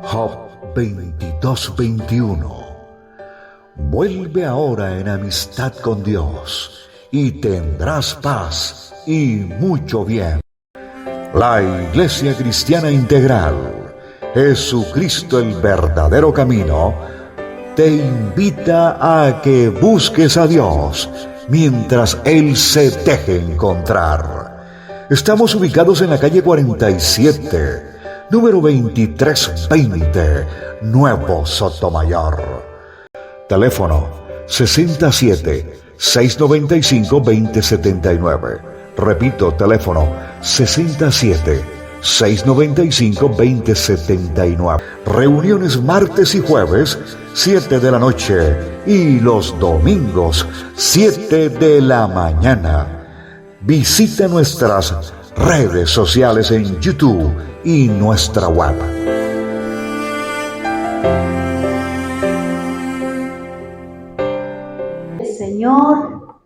Job 22:21. Vuelve ahora en amistad con Dios y tendrás paz y mucho bien. La Iglesia Cristiana Integral, Jesucristo el verdadero camino, te invita a que busques a Dios mientras Él se deje encontrar. Estamos ubicados en la calle 47, número 2320, Nuevo Sotomayor. Teléfono 67-695-2079. Repito, teléfono 67-695-2079. Reuniones martes y jueves, 7 de la noche. Y los domingos, 7 de la mañana. Visita nuestras redes sociales en YouTube y nuestra web. Señor,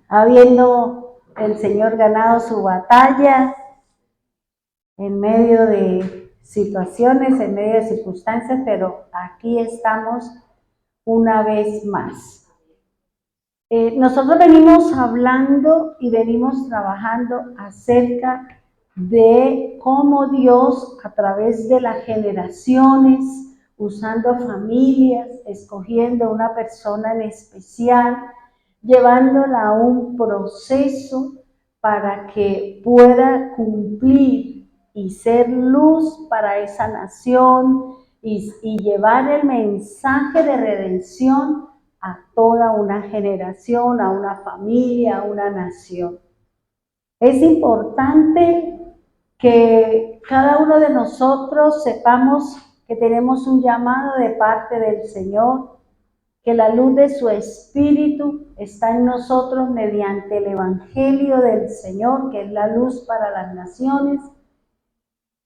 habiendo el Señor ganado su batalla en medio de situaciones, en medio de circunstancias, pero aquí estamos una vez más. Nosotros venimos hablando y venimos trabajando acerca de cómo Dios, a través de las generaciones, usando familias, escogiendo una persona en especial, llevándola a un proceso para que pueda cumplir y ser luz para esa nación y llevar el mensaje de redención a toda una generación, a una familia, a una nación. Es importante que cada uno de nosotros sepamos que tenemos un llamado de parte del Señor, que la luz de su Espíritu está en nosotros mediante el Evangelio del Señor, que es la luz para las naciones.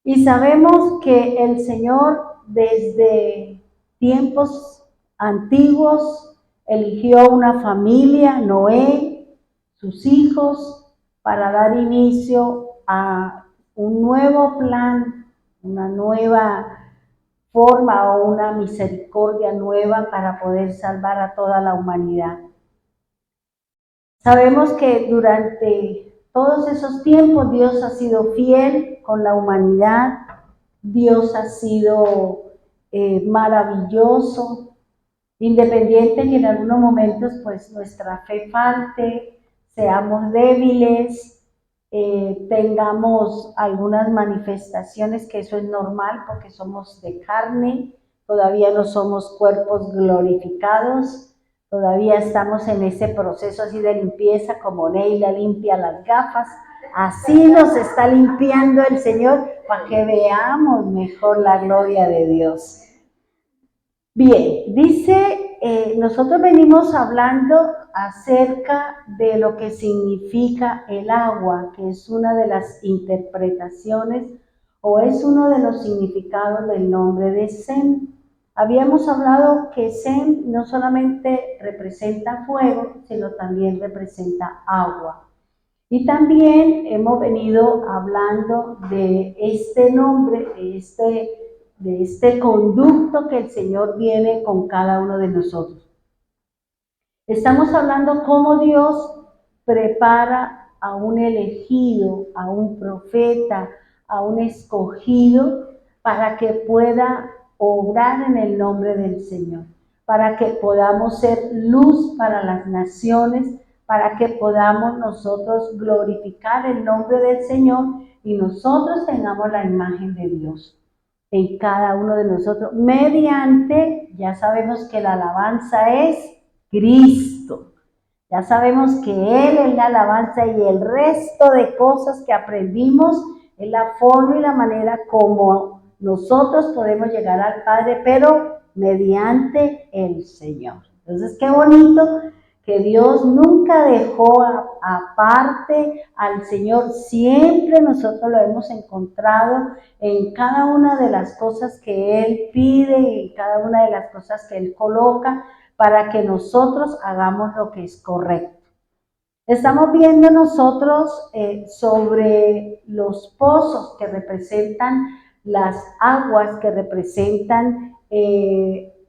Y sabemos que el Señor desde tiempos antiguos eligió una familia, Noé, sus hijos, para dar inicio a un nuevo plan, una nueva forma o una misericordia nueva para poder salvar a toda la humanidad. Sabemos que durante todos esos tiempos Dios ha sido fiel con la humanidad, Dios ha sido maravilloso, independiente que en algunos momentos pues nuestra fe falte, seamos débiles, tengamos algunas manifestaciones, que eso es normal porque somos de carne, todavía no somos cuerpos glorificados, todavía estamos en ese proceso así de limpieza, como Neila limpia las gafas, así nos está limpiando el Señor para que veamos mejor la gloria de Dios. Bien, dice, nosotros venimos hablando acerca de lo que significa el agua, que es una de las interpretaciones o es uno de los significados del nombre de Sem. Habíamos hablado que Sem no solamente representa fuego, sino también representa agua. Y también hemos venido hablando de este nombre, de este conducto que el Señor viene con cada uno de nosotros. Estamos hablando cómo Dios prepara a un elegido, a un profeta, a un escogido, para que pueda obrar en el nombre del Señor, para que podamos ser luz para las naciones, para que podamos nosotros glorificar el nombre del Señor y nosotros tengamos la imagen de Dios en cada uno de nosotros, mediante, ya sabemos que la alabanza es Cristo, ya sabemos que Él es la alabanza y el resto de cosas que aprendimos es la forma y la manera como nosotros podemos llegar al Padre, pero mediante el Señor. Entonces, qué bonito que Dios nunca dejó aparte al Señor, siempre nosotros lo hemos encontrado en cada una de las cosas que Él pide y cada una de las cosas que Él coloca para que nosotros hagamos lo que es correcto. Estamos viendo nosotros sobre los pozos que representan las aguas, que representan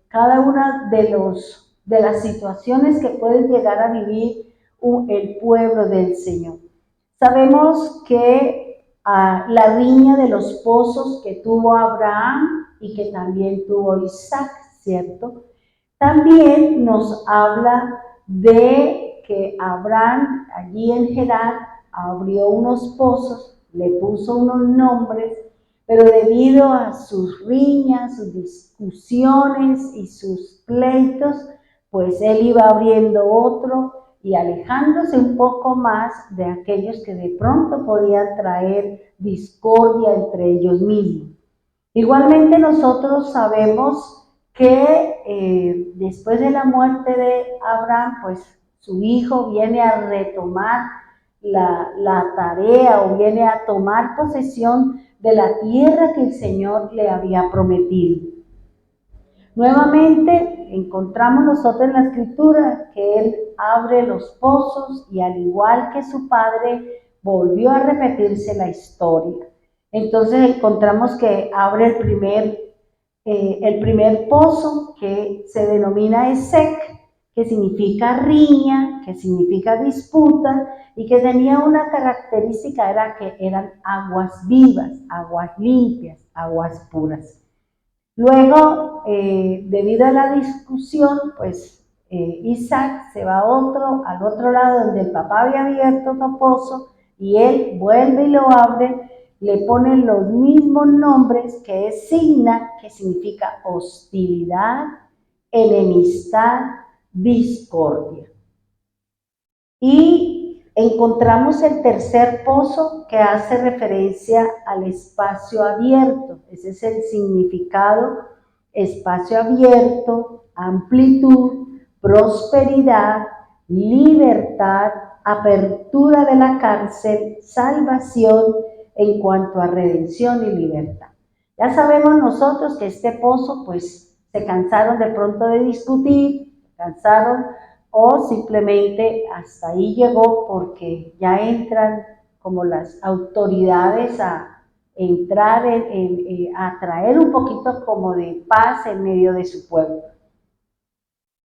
cada una de las situaciones que pueden llegar a vivir el pueblo del Señor. Sabemos que la riña de los pozos que tuvo Abraham y que también tuvo Isaac, ¿cierto? También nos habla de que Abraham allí en Gerar abrió unos pozos, le puso unos nombres, pero debido a sus riñas, sus discusiones y sus pleitos, pues él iba abriendo otro y alejándose un poco más de aquellos que de pronto podían traer discordia entre ellos mismos. Igualmente nosotros sabemos que después de la muerte de Abraham, pues su hijo viene a retomar la tarea o viene a tomar posesión de la tierra que el Señor le había prometido. Nuevamente encontramos nosotros en la Escritura que él abre los pozos y al igual que su padre volvió a repetirse la historia. Entonces encontramos que abre el primer pozo que se denomina Esec, que significa riña, que significa disputa y que tenía una característica, era que eran aguas vivas, aguas limpias, aguas puras. Luego, debido a la discusión, pues Isaac se va al otro lado donde el papá había abierto otro pozo y él vuelve y lo abre, le ponen los mismos nombres que es Signa, que significa hostilidad, enemistad, discordia. Y encontramos el tercer pozo que hace referencia al espacio abierto. Ese es el significado: espacio abierto, amplitud, prosperidad, libertad, apertura de la cárcel, salvación en cuanto a redención y libertad. Ya sabemos nosotros que este pozo, pues, se cansaron de pronto de discutir, se cansaron o simplemente hasta ahí llegó porque ya entran como las autoridades a entrar a traer un poquito como de paz en medio de su pueblo.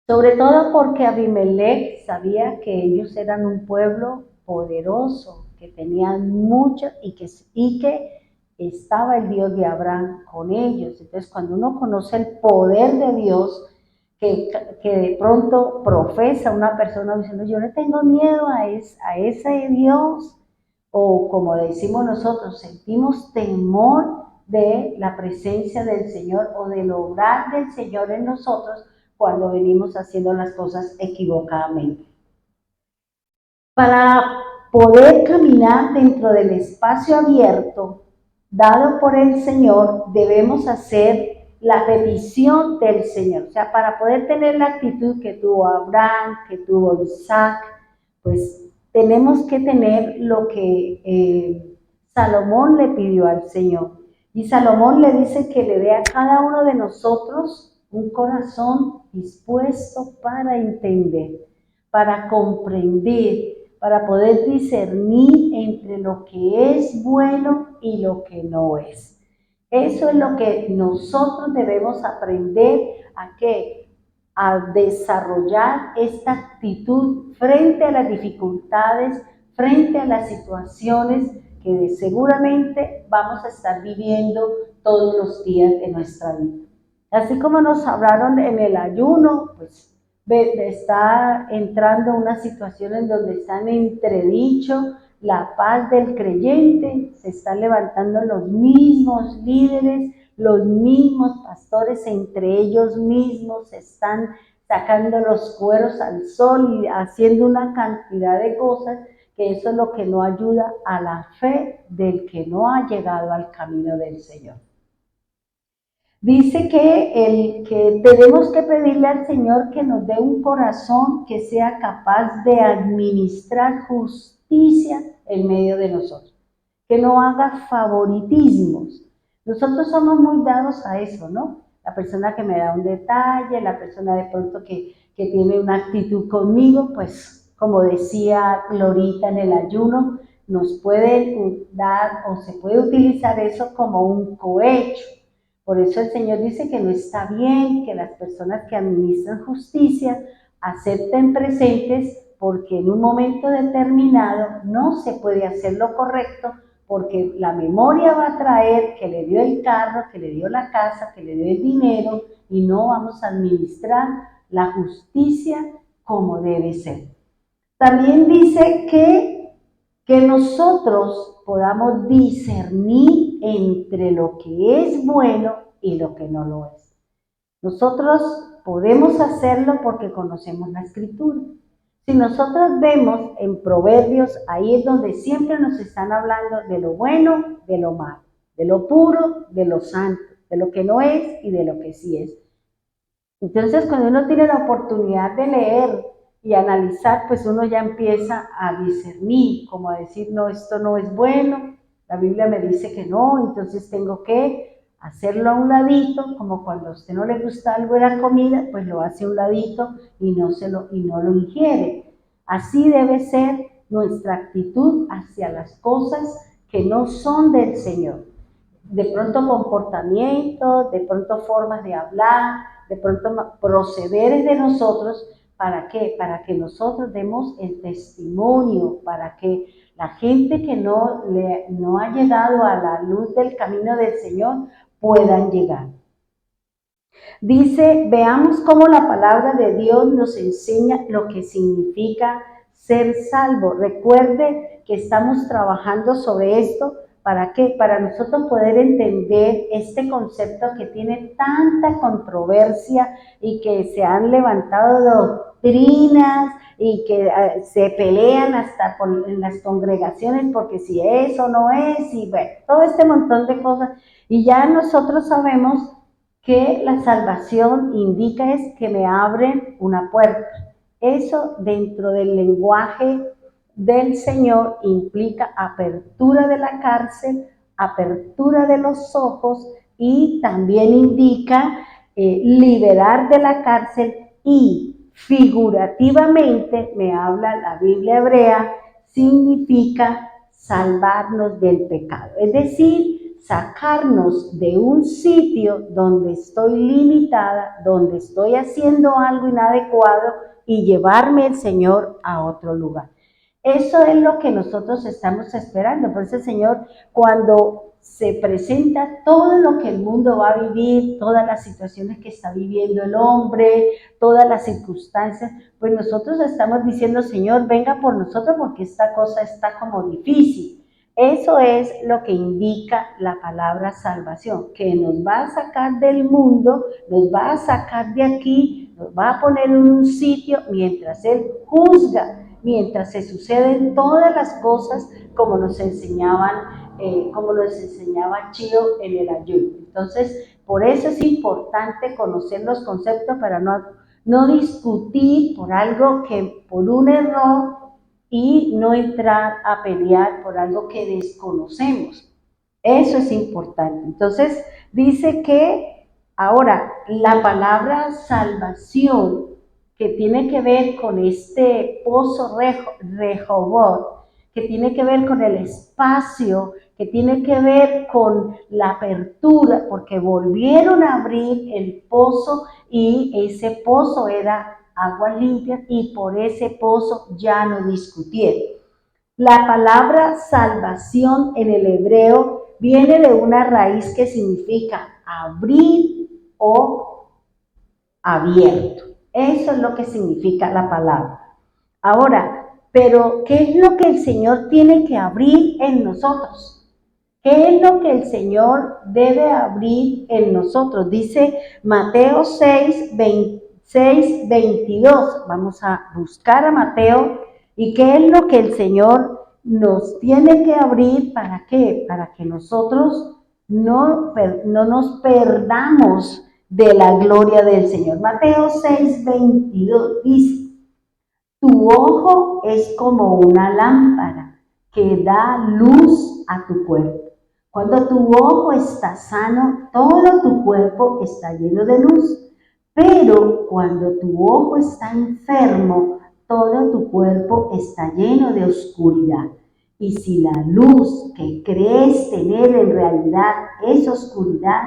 Sobre todo porque Abimelech sabía que ellos eran un pueblo poderoso, que tenían mucho y que estaba el Dios de Abraham con ellos. Entonces, cuando uno conoce el poder de Dios, que de pronto profesa una persona diciendo, yo le tengo miedo a ese Dios, o como decimos nosotros, sentimos temor de la presencia del Señor o del obrar del Señor en nosotros cuando venimos haciendo las cosas equivocadamente. Para poder caminar dentro del espacio abierto dado por el Señor, debemos hacer la petición del Señor. O sea, para poder tener la actitud que tuvo Abraham, que tuvo Isaac, pues tenemos que tener lo que Salomón le pidió al Señor. Y Salomón le dice que le dé a cada uno de nosotros un corazón dispuesto para entender, para comprender, para poder discernir entre lo que es bueno y lo que no es. Eso es lo que nosotros debemos aprender a desarrollar esta actitud frente a las dificultades, frente a las situaciones que seguramente vamos a estar viviendo todos los días de nuestra vida. Así como nos hablaron en el ayuno, pues está entrando una situación en donde está en entredicho la paz del creyente, se están levantando los mismos líderes, los mismos pastores entre ellos mismos, se están sacando los cueros al sol y haciendo una cantidad de cosas que eso es lo que no ayuda a la fe del que no ha llegado al camino del Señor. Dice que tenemos que pedirle al Señor que nos dé un corazón que sea capaz de administrar justicia en medio de nosotros, que no haga favoritismos. Nosotros somos muy dados a eso, ¿no? La persona que me da un detalle, la persona de pronto que tiene una actitud conmigo, pues como decía Glorita en el ayuno, nos puede dar o se puede utilizar eso como un cohecho. Por eso el Señor dice que no está bien que las personas que administran justicia acepten presentes porque en un momento determinado no se puede hacer lo correcto porque la memoria va a traer que le dio el carro, que le dio la casa, que le dio el dinero y no vamos a administrar la justicia como debe ser. También dice que nosotros podamos discernir entre lo que es bueno y lo que no lo es. Nosotros podemos hacerlo porque conocemos la Escritura. Si nosotros vemos en Proverbios, ahí es donde siempre nos están hablando de lo bueno, de lo malo, de lo puro, de lo santo, de lo que no es y de lo que sí es. Entonces, cuando uno tiene la oportunidad de leer y analizar, pues uno ya empieza a discernir, como a decir, no, esto no es bueno, la Biblia me dice que no, entonces tengo que hacerlo a un ladito, como cuando a usted no le gusta algo de la comida, pues lo hace a un ladito y no lo ingiere. Así debe ser nuestra actitud hacia las cosas que no son del Señor. De pronto comportamiento, de pronto formas de hablar, de pronto procederes de nosotros. ¿Para qué? Para que nosotros demos el testimonio, para que la gente que no ha llegado a la luz del camino del Señor puedan llegar. Dice, veamos cómo la palabra de Dios nos enseña lo que significa ser salvo. Recuerde que estamos trabajando sobre esto. ¿Para qué? Para nosotros poder entender este concepto que tiene tanta controversia y que se han levantado doctrinas y que se pelean hasta en las congregaciones porque si eso no es, y bueno, todo este montón de cosas. Y ya nosotros sabemos que la salvación indica es que me abren una puerta. Eso dentro del lenguaje del Señor implica apertura de la cárcel, apertura de los ojos y también indica liberar de la cárcel y figurativamente me habla la Biblia hebrea, significa salvarnos del pecado. Es decir, sacarnos de un sitio donde estoy limitada, donde estoy haciendo algo inadecuado y llevarme el Señor a otro lugar. Eso es lo que nosotros estamos esperando. Por eso el Señor, cuando se presenta todo lo que el mundo va a vivir, todas las situaciones que está viviendo el hombre, todas las circunstancias, pues nosotros estamos diciendo, Señor, venga por nosotros porque esta cosa está como difícil. Eso es lo que indica la palabra salvación, que nos va a sacar del mundo, nos va a sacar de aquí, nos va a poner en un sitio mientras Él juzga, mientras se suceden todas las cosas como nos enseñaba Chío en el ayuno. Entonces, por eso es importante conocer los conceptos para no discutir por algo que, por un error, y no entrar a pelear por algo que desconocemos. Eso es importante. Entonces, dice que ahora la palabra salvación, que tiene que ver con este pozo Rehobot, que tiene que ver con el espacio, que tiene que ver con la apertura, porque volvieron a abrir el pozo y ese pozo era aguas limpias y por ese pozo ya no discutieron. La palabra salvación en el hebreo viene de una raíz que significa abrir o abierto. Eso es lo que significa la palabra. Ahora, pero ¿qué es lo que el Señor tiene que abrir en nosotros? ¿Qué es lo que el Señor debe abrir en nosotros? Dice Mateo 6:22. Vamos a buscar a Mateo. ¿Y qué es lo que el Señor nos tiene que abrir? ¿Para qué? Para que nosotros no nos perdamos de la gloria del Señor. Mateo 6:22 dice, tu ojo es como una lámpara que da luz a tu cuerpo. Cuando tu ojo está sano, todo tu cuerpo está lleno de luz. Pero cuando tu ojo está enfermo, todo tu cuerpo está lleno de oscuridad. Y si la luz que crees tener en realidad es oscuridad,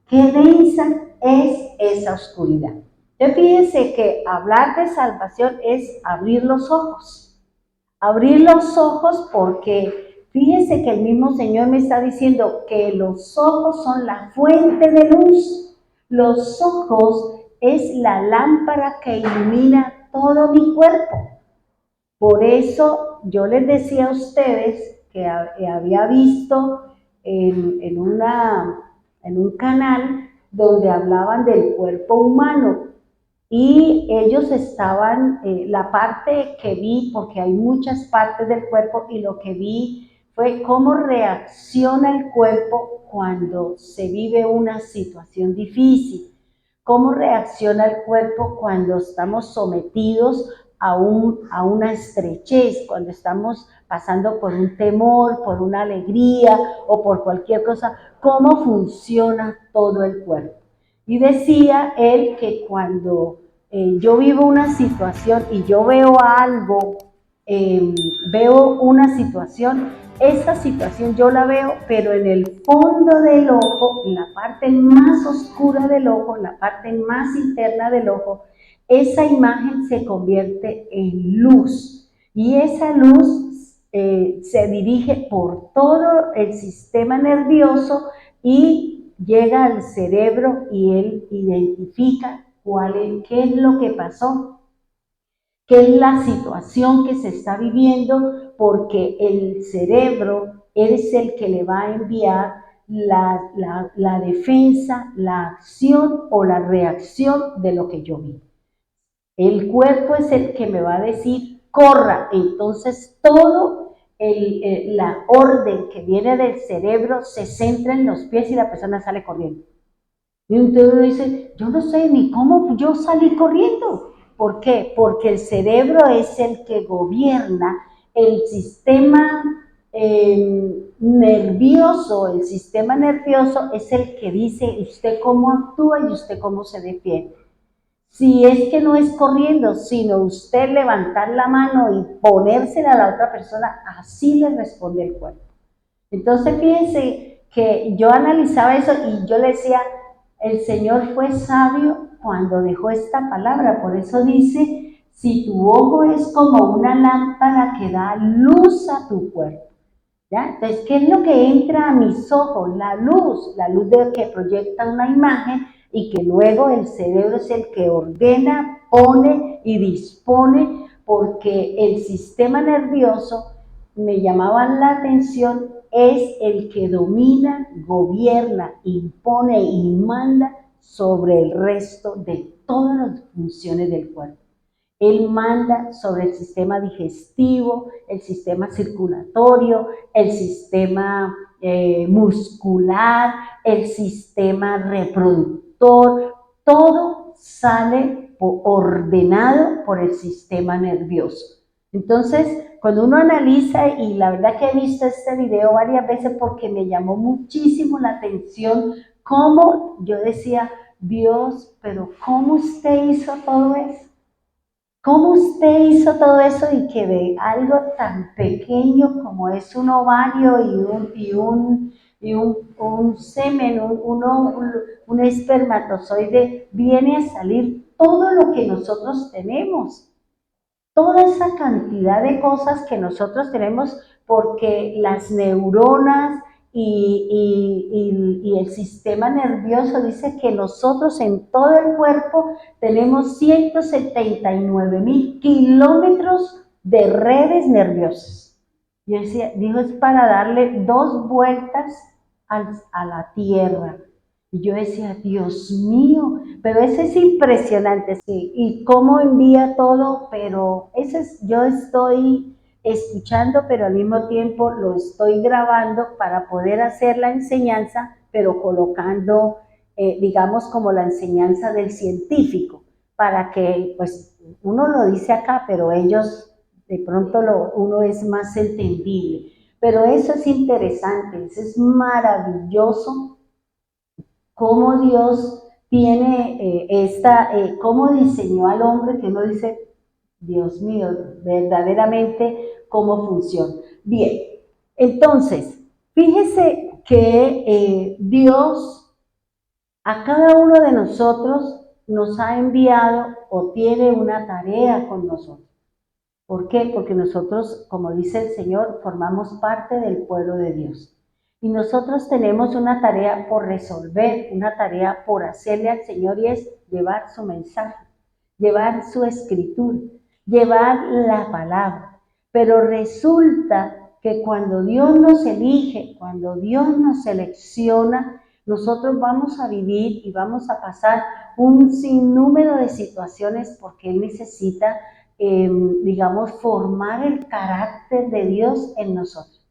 qué densa es esa oscuridad. Entonces fíjense que hablar de salvación es abrir los ojos. Abrir los ojos porque fíjense que el mismo Señor me está diciendo que los ojos son la fuente de luz. Los ojos es la lámpara que ilumina todo mi cuerpo. Por eso yo les decía a ustedes que había visto en un canal donde hablaban del cuerpo humano y ellos estaban, la parte que vi, porque hay muchas partes del cuerpo y lo que vi fue cómo reacciona el cuerpo cuando se vive una situación difícil. ¿Cómo reacciona el cuerpo cuando estamos sometidos a una estrechez, cuando estamos pasando por un temor, por una alegría o por cualquier cosa? ¿Cómo funciona todo el cuerpo? Y decía él que cuando yo vivo una situación y yo veo algo, veo una situación, esa situación yo la veo, pero en el fondo del ojo, en la parte más oscura del ojo, en la parte más interna del ojo, esa imagen se convierte en luz. Y esa luz se dirige por todo el sistema nervioso y llega al cerebro y él identifica qué es lo que pasó, qué es la situación que se está viviendo, porque el cerebro es el que le va a enviar la defensa, la acción o la reacción de lo que yo vi. El cuerpo es el que me va a decir, corra. Entonces todo la orden que viene del cerebro se centra en los pies y la persona sale corriendo. Y entonces uno dice, yo no sé ni cómo yo salí corriendo. ¿Por qué? Porque el cerebro es el que gobierna el sistema nervioso. El sistema nervioso es el que dice usted cómo actúa y usted cómo se defiende. Si es que no es corriendo, sino usted levantar la mano y ponérsela a la otra persona, así le responde el cuerpo. Entonces fíjense que yo analizaba eso y yo le decía, el Señor fue sabio cuando dejó esta palabra, por eso dice, si tu ojo es como una lámpara que da luz a tu cuerpo. ¿Ya? Entonces, ¿qué es lo que entra a mis ojos? La luz de que proyecta una imagen y que luego el cerebro es el que ordena, pone y dispone, porque el sistema nervioso, me llamaban la atención, es el que domina, gobierna, impone y manda sobre el resto de todas las funciones del cuerpo. Él manda sobre el sistema digestivo, el sistema circulatorio, el sistema muscular, el sistema reproductor, todo sale ordenado por el sistema nervioso. Entonces, cuando uno analiza, y la verdad que he visto este video varias veces porque me llamó muchísimo la atención, cómo yo decía, Dios, pero ¿cómo usted hizo todo eso? ¿Cómo usted hizo todo eso y que de algo tan pequeño como es un ovario un semen, un espermatozoide, viene a salir todo lo que nosotros tenemos? Toda esa cantidad de cosas que nosotros tenemos, porque las neuronas y el sistema nervioso dice que nosotros en todo el cuerpo tenemos 179.000 kilómetros de redes nerviosas. Yo decía, dijo, es para darle 2 vueltas a la tierra. Y yo decía, Dios mío, pero eso es impresionante, sí, y cómo envía todo, pero yo estoy escuchando, pero al mismo tiempo lo estoy grabando para poder hacer la enseñanza pero colocando, digamos, como la enseñanza del científico, para que, pues, uno lo dice acá, pero ellos, de pronto, uno es más entendible. Pero eso es interesante, eso es maravilloso, cómo Dios tiene cómo diseñó al hombre, que uno dice, Dios mío, verdaderamente cómo funciona. Bien, entonces, fíjese que Dios a cada uno de nosotros nos ha enviado o tiene una tarea con nosotros. ¿Por qué? Porque nosotros, como dice el Señor, formamos parte del pueblo de Dios. Y nosotros tenemos una tarea por resolver, una tarea por hacerle al Señor, y es llevar su mensaje, llevar su escritura, llevar la palabra. Pero resulta que cuando Dios nos elige, cuando Dios nos selecciona, nosotros vamos a vivir y vamos a pasar un sinnúmero de situaciones porque Él necesita, digamos, formar el carácter de Dios en nosotros.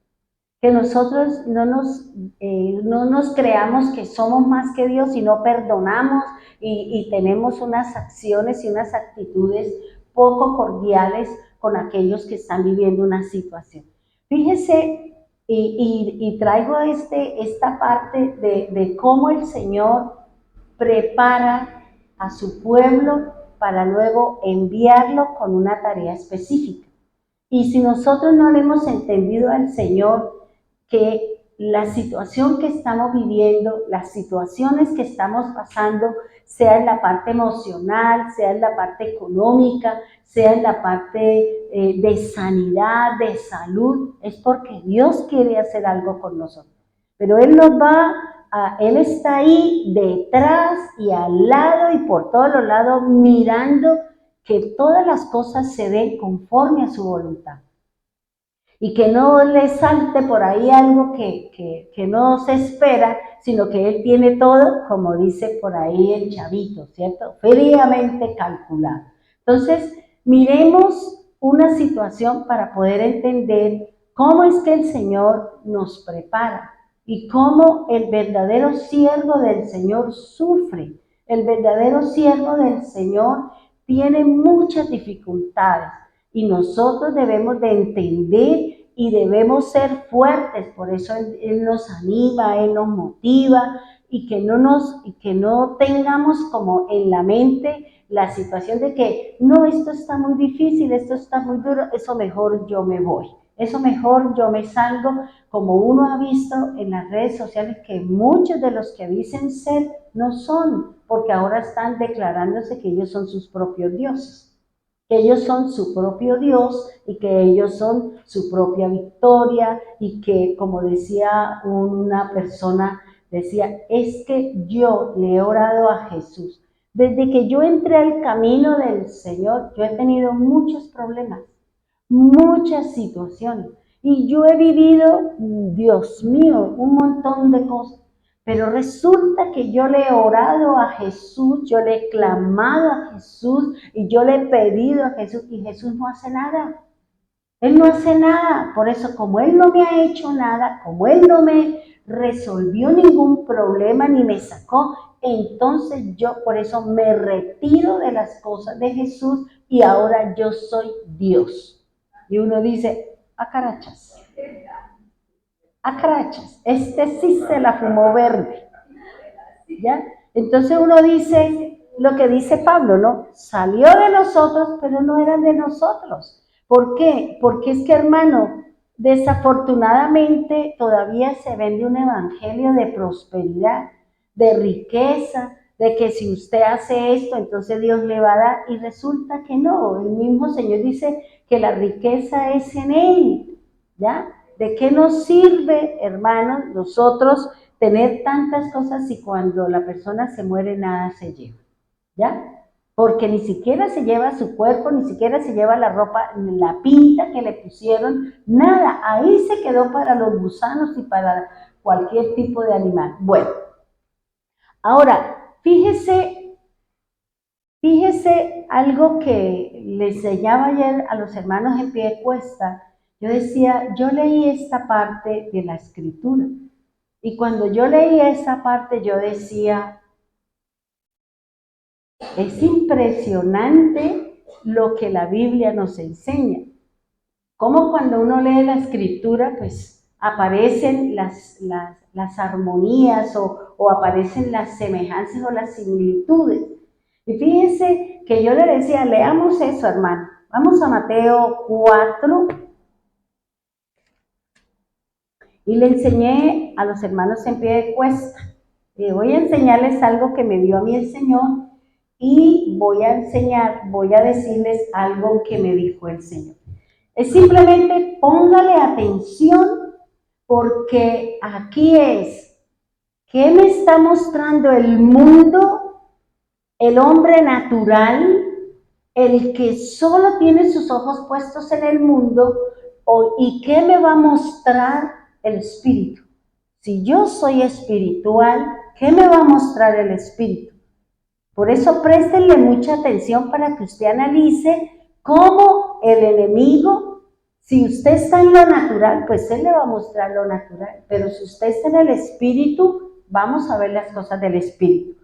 Que nosotros no nos creamos que somos más que Dios, sino perdonamos y tenemos unas acciones y unas actitudes poco cordiales con aquellos que están viviendo una situación. Fíjese, y traigo esta parte de cómo el Señor prepara a su pueblo para luego enviarlo con una tarea específica. Y si nosotros no le hemos entendido al Señor que la situación que estamos viviendo, las situaciones que estamos pasando, sea en la parte emocional, sea en la parte económica, sea en la parte de sanidad, de salud, es porque Dios quiere hacer algo con nosotros. Pero Él está ahí detrás y al lado y por todos los lados mirando que todas las cosas se den conforme a su voluntad. Y que no le salte por ahí algo que no se espera, sino que Él tiene todo, como dice por ahí el chavito, ¿cierto? Fríamente calculado. Entonces, miremos una situación para poder entender cómo es que el Señor nos prepara y cómo el verdadero siervo del Señor sufre. El verdadero siervo del Señor tiene muchas dificultades y nosotros debemos de entender y debemos ser fuertes. Por eso Él nos anima, Él nos motiva, y que no tengamos como en la mente la situación de que no, esto está muy difícil, esto está muy duro, eso mejor yo me voy, eso mejor yo me salgo, como uno ha visto en las redes sociales que muchos de los que dicen ser no son, porque ahora están declarándose que ellos son sus propios dioses, que ellos son su propio Dios y que ellos son su propia victoria, y que, como decía una persona, decía, es que yo le he orado a Jesús. Desde que yo entré al camino del Señor, yo he tenido muchos problemas, muchas situaciones, y yo he vivido, Dios mío, un montón de cosas. Pero resulta que yo le he orado a Jesús, yo le he clamado a Jesús y yo le he pedido a Jesús, y Jesús no hace nada. Él no hace nada. Por eso, como Él no me ha hecho nada, como Él no me resolvió ningún problema ni me sacó, entonces yo por eso me retiro de las cosas de Jesús y ahora yo soy Dios. Y uno dice, a carachas. A carachas, este sí se la fumó verde, ¿ya? Entonces uno dice lo que dice Pablo, ¿no? Salió de nosotros, pero no eran de nosotros. ¿Por qué? Porque es que, hermano, desafortunadamente todavía se vende un evangelio de prosperidad, de riqueza, de que si usted hace esto, entonces Dios le va a dar, y resulta que no. El mismo Señor dice que la riqueza es en Él, ¿ya? ¿De qué nos sirve, hermanos, nosotros tener tantas cosas si cuando la persona se muere nada se lleva? ¿Ya? Porque ni siquiera se lleva su cuerpo, ni siquiera se lleva la ropa, la pinta que le pusieron, nada. Ahí se quedó para los gusanos y para cualquier tipo de animal. Bueno, ahora, fíjese algo que les enseñaba ayer a los hermanos en pie de cuesta. Yo decía, yo leí esta parte de la escritura Y cuando yo leía esa parte, yo decía, es impresionante lo que la Biblia nos enseña. Como cuando uno lee la escritura, pues aparecen las armonías o aparecen las semejanzas o las similitudes. Y fíjense que yo le decía, leamos eso, hermano. Vamos a Mateo 4. Y le enseñé a los hermanos en pie de cuesta. Voy a enseñarles algo que me dio a mí el Señor y voy a decirles algo que me dijo el Señor. Es simplemente póngale atención porque aquí es, ¿qué me está mostrando el mundo, el hombre natural, el que solo tiene sus ojos puestos en el mundo? ¿Y qué me va a mostrar el Espíritu? Si yo soy espiritual, ¿qué me va a mostrar el Espíritu? Por eso préstenle mucha atención para que usted analice cómo el enemigo, si usted está en lo natural, pues él le va a mostrar lo natural, pero si usted está en el Espíritu, vamos a ver las cosas del Espíritu.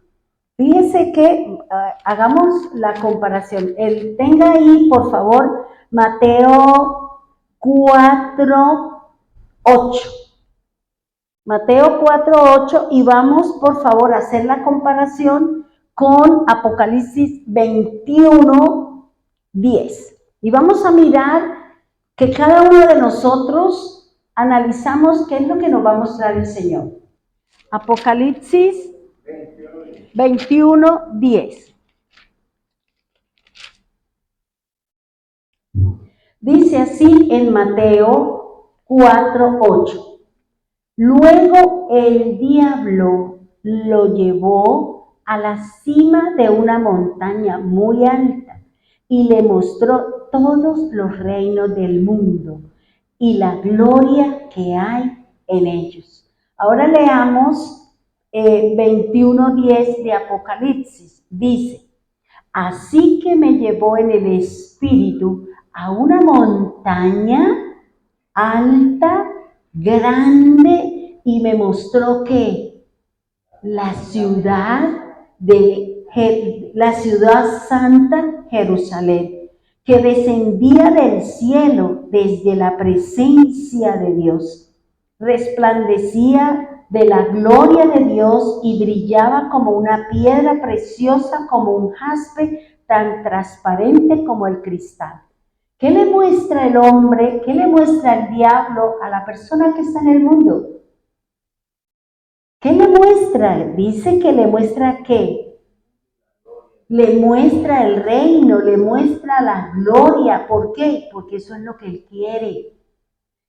Fíjense que hagamos la comparación. Tenga ahí, por favor, Mateo 4:8. Mateo 4:8 y vamos, por favor, a hacer la comparación con Apocalipsis 21:10. Y vamos a mirar que cada uno de nosotros analizamos qué es lo que nos va a mostrar el Señor. Apocalipsis 21:10. Dice así en Mateo 4:8. Luego el diablo lo llevó a la cima de una montaña muy alta y le mostró todos los reinos del mundo y la gloria que hay en ellos. Ahora leamos 21:10 de Apocalipsis. Dice, así que me llevó en el espíritu a una montaña alta, grande, y me mostró que la ciudad santa Jerusalén, que descendía del cielo desde la presencia de Dios, resplandecía de la gloria de Dios y brillaba como una piedra preciosa, como un jaspe, tan transparente como el cristal. ¿Qué le muestra el hombre? ¿Qué le muestra el diablo a la persona que está en el mundo? ¿Qué le muestra? Dice que le muestra ¿qué? Le muestra el reino, le muestra la gloria. ¿Por qué? Porque eso es lo que él quiere.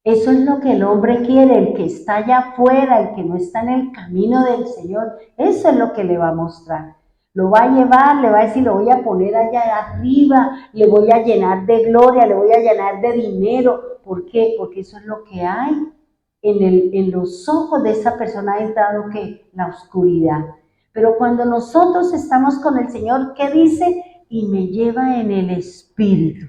Eso es lo que el hombre quiere, el que está allá afuera, el que no está en el camino del Señor. Eso es lo que le va a mostrar. Lo va a llevar, le va a decir, lo voy a poner allá arriba, le voy a llenar de gloria, le voy a llenar de dinero. ¿Por qué? Porque eso es lo que hay en los ojos de esa persona. Ha entrado ¿qué? La oscuridad. Pero cuando nosotros estamos con el Señor, ¿qué dice? Y me lleva en el espíritu.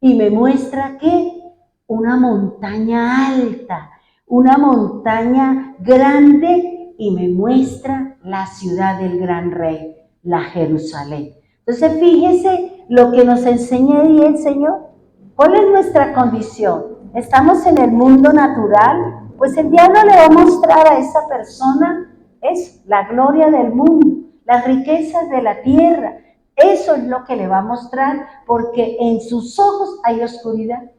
Y me muestra ¿qué? Una montaña alta, una montaña grande, y me muestra la ciudad del gran rey, la Jerusalén. Entonces fíjese lo que nos enseña ahí el Señor. ¿Cuál es nuestra condición? ¿Estamos en el mundo natural? Pues el diablo le va a mostrar a esa persona es la gloria del mundo, las riquezas de la tierra. Eso es lo que le va a mostrar, porque en sus ojos hay oscuridad.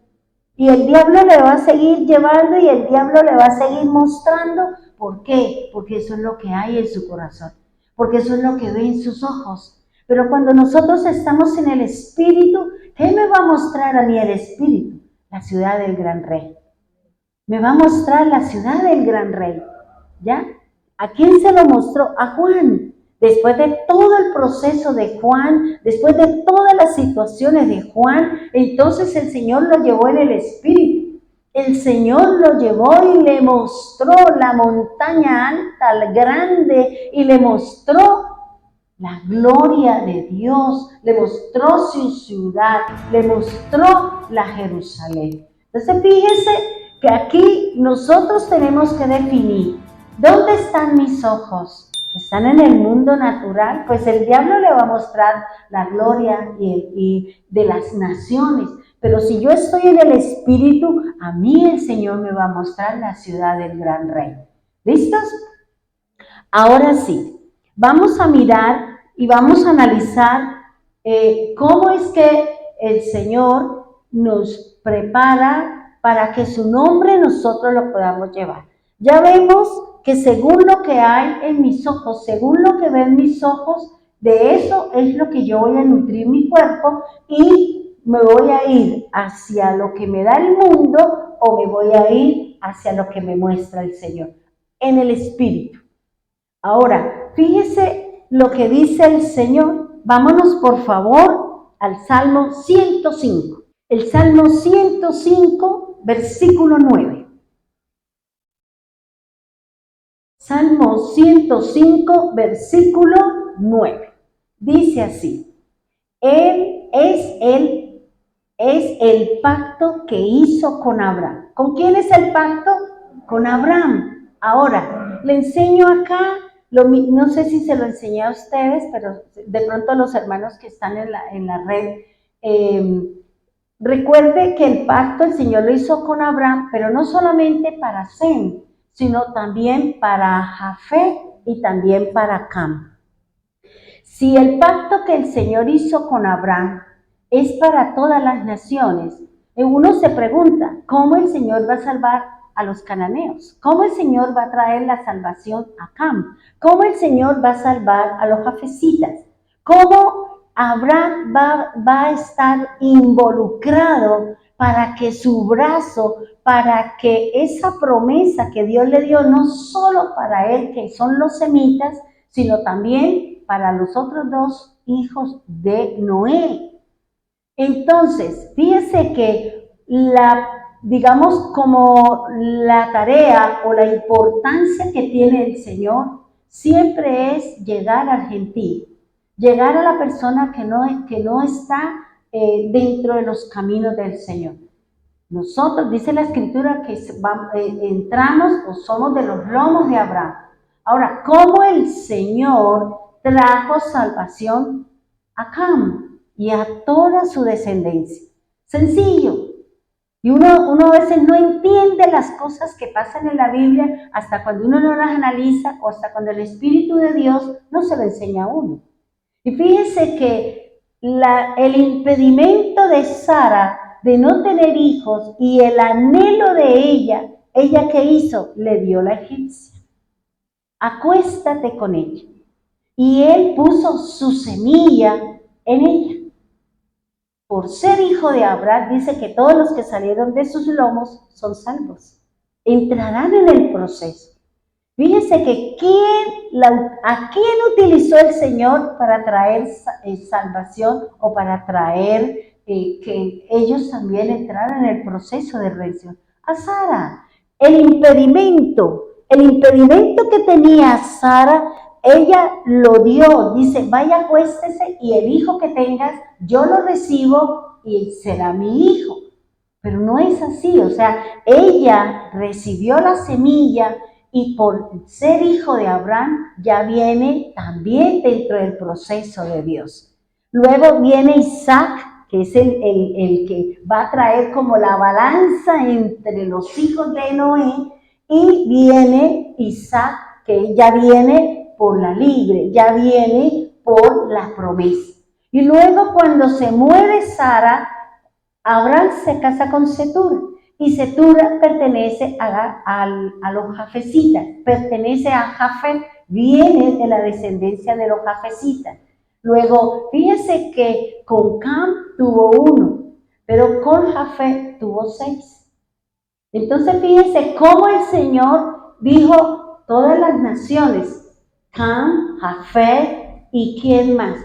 Y el diablo le va a seguir llevando y el diablo le va a seguir mostrando. ¿Por qué? Porque eso es lo que hay en su corazón. Porque eso es lo que ve en sus ojos. Pero cuando nosotros estamos en el Espíritu, ¿qué me va a mostrar a mí el Espíritu? La ciudad del gran rey. Me va a mostrar la ciudad del gran rey. ¿Ya? ¿A quién se lo mostró? A Juan. Después de todo el proceso de Juan, después de todas las situaciones de Juan, entonces el Señor lo llevó en el Espíritu. El Señor lo llevó y le mostró la montaña alta, grande, y le mostró la gloria de Dios, le mostró su ciudad, le mostró la Jerusalén. Entonces fíjense que aquí nosotros tenemos que definir ¿Dónde están mis ojos? ¿Están en el mundo natural? Pues el diablo le va a mostrar la gloria y de las naciones. Pero si yo estoy en el Espíritu, a mí el Señor me va a mostrar la ciudad del gran rey. ¿Listos? Ahora sí, vamos a mirar y vamos a analizar cómo es que el Señor nos prepara para que su nombre nosotros lo podamos llevar. Ya vemos que según lo que hay en mis ojos, según lo que ven mis ojos, de eso es lo que yo voy a nutrir mi cuerpo y me voy a ir hacia lo que me da el mundo o me voy a ir hacia lo que me muestra el Señor, en el Espíritu. Ahora, fíjese lo que dice el Señor. Vámonos por favor al Salmo 105. El Salmo 105, versículo 9. Salmo 105, versículo 9. Dice así: Él es el pacto que hizo con Abraham. ¿Con quién es el pacto? Con Abraham. Ahora, le enseño acá, no sé si se lo enseñé a ustedes, pero de pronto los hermanos que están en la red, recuerde que el pacto el Señor lo hizo con Abraham, pero no solamente para Sem, sino también para Jafet y también para Cam. Si el pacto que el Señor hizo con Abraham es para todas las naciones, uno se pregunta, ¿cómo el Señor va a salvar a los cananeos? ¿Cómo el Señor va a traer la salvación a Cam? ¿Cómo el Señor va a salvar a los jafecitas? ¿Cómo Abraham va a estar involucrado para que su brazo, para que esa promesa que Dios le dio, no solo para él, que son los semitas, sino también para los otros dos hijos de Noé? Entonces, fíjese que digamos como la tarea o la importancia que tiene el Señor siempre es llegar al gentil, llegar a la persona que no está dentro de los caminos del Señor. Nosotros, dice la Escritura, que entramos o somos de los lomos de Abraham. Ahora, ¿cómo el Señor trajo salvación a Cam y a toda su descendencia? Sencillo. Y uno a veces no entiende las cosas que pasan en la Biblia hasta cuando uno no las analiza o hasta cuando el Espíritu de Dios no se lo enseña a uno. Y fíjense que el impedimento de Sara de no tener hijos y el anhelo de ella ¿qué hizo? Le dio la egipcia. Acuéstate con ella. Y él puso su semilla en ella. Por ser hijo de Abraham, dice que todos los que salieron de sus lomos son salvos. Entrarán en el proceso. Fíjese que ¿a quién utilizó el Señor para traer salvación o para traer que ellos también entraran en el proceso de redención? A Sara. El impedimento que tenía Sara, ella lo dio. Dice, vaya, acuéstese y el hijo que tengas, yo lo recibo y será mi hijo. Pero no es así, o sea, ella recibió la semilla y por ser hijo de Abraham ya viene también dentro del proceso de Dios. Luego viene Isaac, que es el que va a traer como la balanza entre los hijos de Noé, y viene Isaac, que ya viene por la libre, ya viene por la promesa. Y luego cuando se muere Sara, Abraham se casa con Setura. Y Setura pertenece a los jafecitas, pertenece a Jafet, viene de la descendencia de los jafecitas. Luego, fíjese que con Cam tuvo 1, pero con Jafet tuvo 6. Entonces, fíjese cómo el Señor dijo todas las naciones, Cam, Jafet y ¿quién más?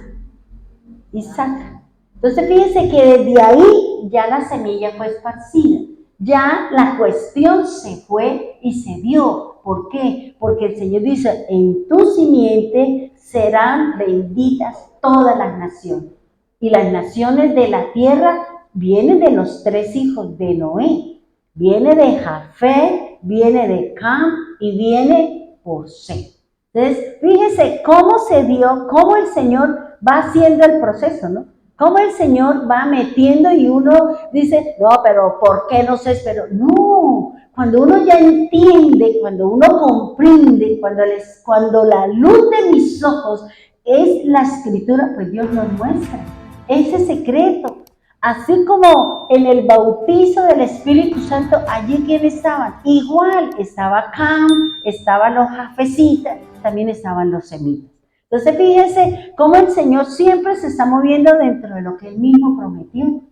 Isaac. Entonces, fíjense que desde ahí ya la semilla fue esparcida. Ya la cuestión se fue y se dio. ¿Por qué? Porque el Señor dice, en tu simiente serán benditas todas las naciones. Y las naciones de la tierra vienen de los 3 hijos de Noé. Viene de Jafet, viene de Cam y viene por C. Entonces, fíjese cómo se dio, cómo el Señor va haciendo el proceso, ¿no? Cómo el Señor va metiendo y uno dice, no, pero ¿por qué no se esperó? No, cuando uno ya entiende, cuando uno comprende, cuando la luz de mis ojos es la Escritura, pues Dios nos muestra ese secreto. Así como en el bautizo del Espíritu Santo, allí ¿quiénes estaban? Igual, estaba Cam, estaban los jafecitas, también estaban los semitas. Entonces fíjense cómo el Señor siempre se está moviendo dentro de lo que Él mismo prometió.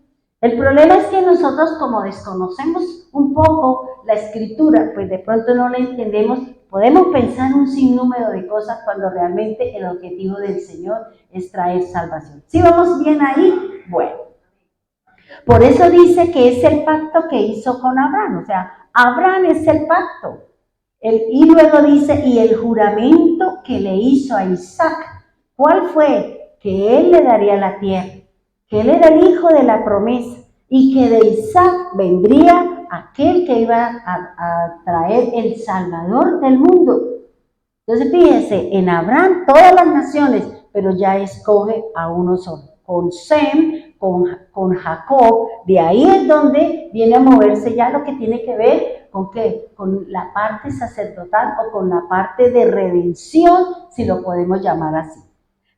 El problema es que nosotros, como desconocemos un poco la Escritura, pues de pronto no la entendemos, podemos pensar un sinnúmero de cosas cuando realmente el objetivo del Señor es traer salvación. ¿Sí vamos bien ahí? Bueno. Por eso dice que es el pacto que hizo con Abraham, o sea, Abraham es el pacto. Y luego dice, y el juramento que le hizo a Isaac, ¿cuál fue? Que él le daría la tierra, que él era el hijo de la promesa y que de Isaac vendría aquel que iba a traer el Salvador del mundo. Entonces fíjense, en Abraham todas las naciones, pero ya escoge a uno solo, con Sem, con Jacob. De ahí es donde viene a moverse ya lo que tiene que ver con qué, con la parte sacerdotal o con la parte de redención, si lo podemos llamar así.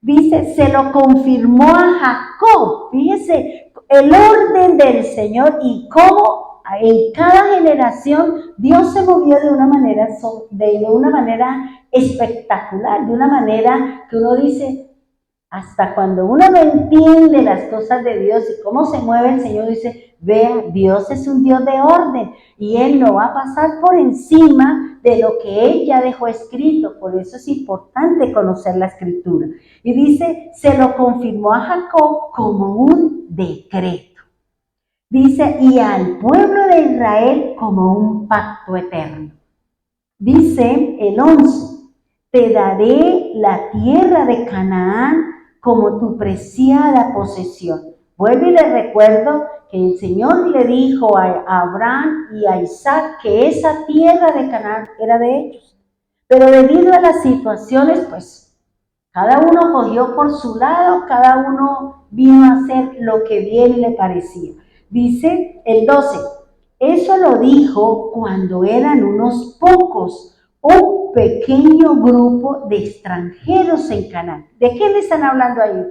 Dice, se lo confirmó a Jacob. Fíjese el orden del Señor y cómo en cada generación Dios se movió de una manera espectacular, de una manera que uno dice, hasta cuando uno no entiende las cosas de Dios y cómo se mueve el Señor, dice, vea, Dios es un Dios de orden y Él no va a pasar por encima de lo que Él ya dejó escrito. Por eso es importante conocer la Escritura. Y dice, se lo confirmó a Jacob como un decreto. Dice, y al pueblo de Israel como un pacto eterno. Dice el 11, te daré la tierra de Canaán como tu preciada posesión. Vuelvo y les recuerdo que el Señor le dijo a Abraham y a Isaac que esa tierra de Canaán era de ellos. Pero debido a las situaciones, pues cada uno cogió por su lado, cada uno vino a hacer lo que bien le parecía. Dice el 12, eso lo dijo cuando eran unos pocos, un pequeño grupo de extranjeros en Canaán. ¿De quién están hablando ahí?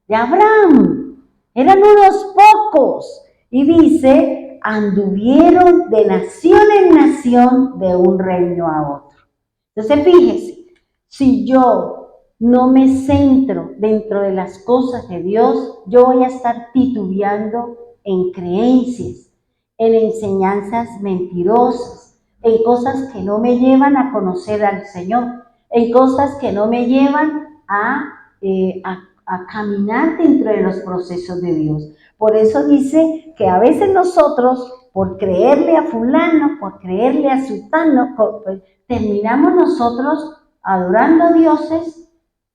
De Abraham. Eran unos pocos. Y dice, anduvieron de nación en nación, de un reino a otro. Entonces fíjese, si yo no me centro dentro de las cosas de Dios, yo voy a estar titubeando en creencias, en enseñanzas mentirosas, en cosas que no me llevan a conocer al Señor, en cosas que no me llevan a caminar dentro de los procesos de Dios. Por eso dice que a veces nosotros, por creerle a fulano, por creerle a sutano, terminamos nosotros adorando a dioses,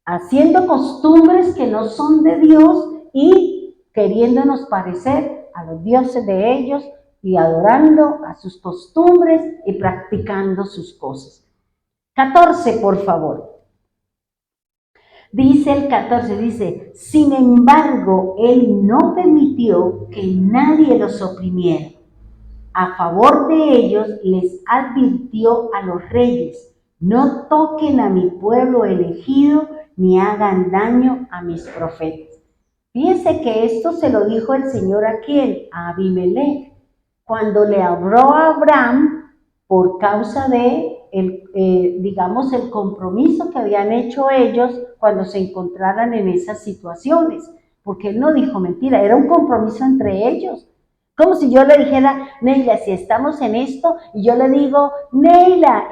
haciendo costumbres que no son de Dios y queriéndonos parecer a los dioses de ellos y adorando a sus costumbres y practicando sus cosas. 14, por favor. Dice el 14, dice, sin embargo, Él no permitió que nadie los oprimiera. A favor de ellos les advirtió a los reyes, no toquen a mi pueblo elegido ni hagan daño a mis profetas. Fíjense que esto se lo dijo el Señor a quién, a Abimelech, cuando le habló a Abraham por causa de digamos, el compromiso que habían hecho ellos cuando se encontraran en esas situaciones, porque él no dijo mentira, era un compromiso entre ellos. Como si yo le dijera, Neila, si estamos en esto, y yo le digo, Neila,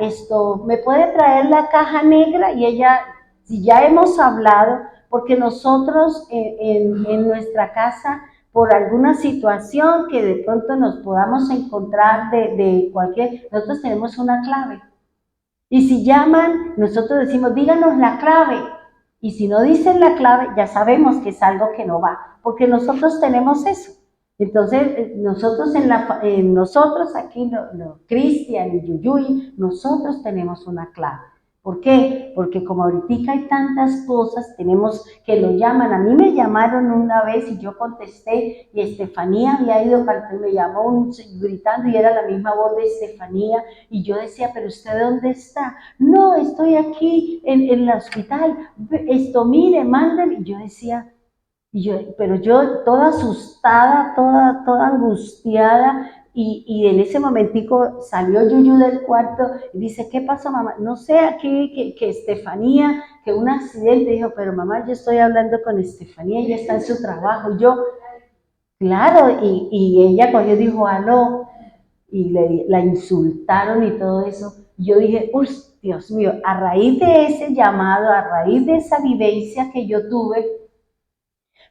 ¿me puede traer la caja negra? Y ella, si ya hemos hablado, porque nosotros en nuestra casa, por alguna situación que de pronto nos podamos encontrar de cualquier, nosotros tenemos una clave. Y si llaman, nosotros decimos, díganos la clave. Y si no dicen la clave, ya sabemos que es algo que no va, porque nosotros tenemos eso. Entonces, nosotros aquí, Cristian y Yuyuy, nosotros tenemos una clave. ¿Por qué? Porque como ahorita hay tantas cosas, tenemos que lo llaman. A mí me llamaron una vez y yo contesté y Estefanía había ido, me llamó gritando y era la misma voz de Estefanía y yo decía, pero ¿usted dónde está? No, estoy aquí en el hospital, mire, mándeme. Y yo decía, pero yo toda asustada, toda angustiada, y en ese momentico salió Yuyu del cuarto y dice, ¿qué pasó, mamá? No sé, aquí que Estefanía, que un accidente. Dijo, pero mamá, yo estoy hablando con Estefanía, ella está en su trabajo. Y yo, claro, y ella cogió y dijo, aló, y la insultaron y todo eso. Y yo dije, uy, Dios mío, a raíz de ese llamado, a raíz de esa vivencia que yo tuve,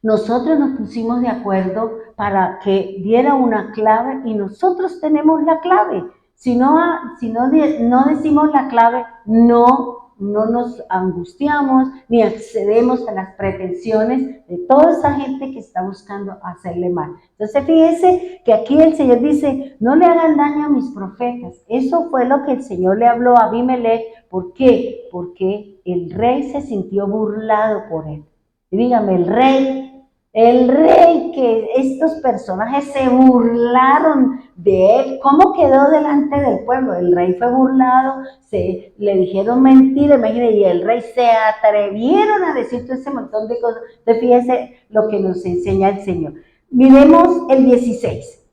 nosotros nos pusimos de acuerdo para que diera una clave y nosotros tenemos la clave. Si no decimos la clave, no nos angustiamos ni accedemos a las pretensiones de toda esa gente que está buscando hacerle mal. Entonces fíjese que aquí el Señor dice, no le hagan daño a mis profetas. Eso fue lo que el Señor le habló a Abimelech. ¿Por qué? Porque el rey se sintió burlado por él. Y dígame, el rey que estos personajes se burlaron de él, ¿cómo quedó delante del pueblo? El rey fue burlado, le dijeron mentiras, imagínense, y el rey se atrevieron a decir todo ese montón de cosas. Entonces fíjense lo que nos enseña el Señor. Miremos el 16.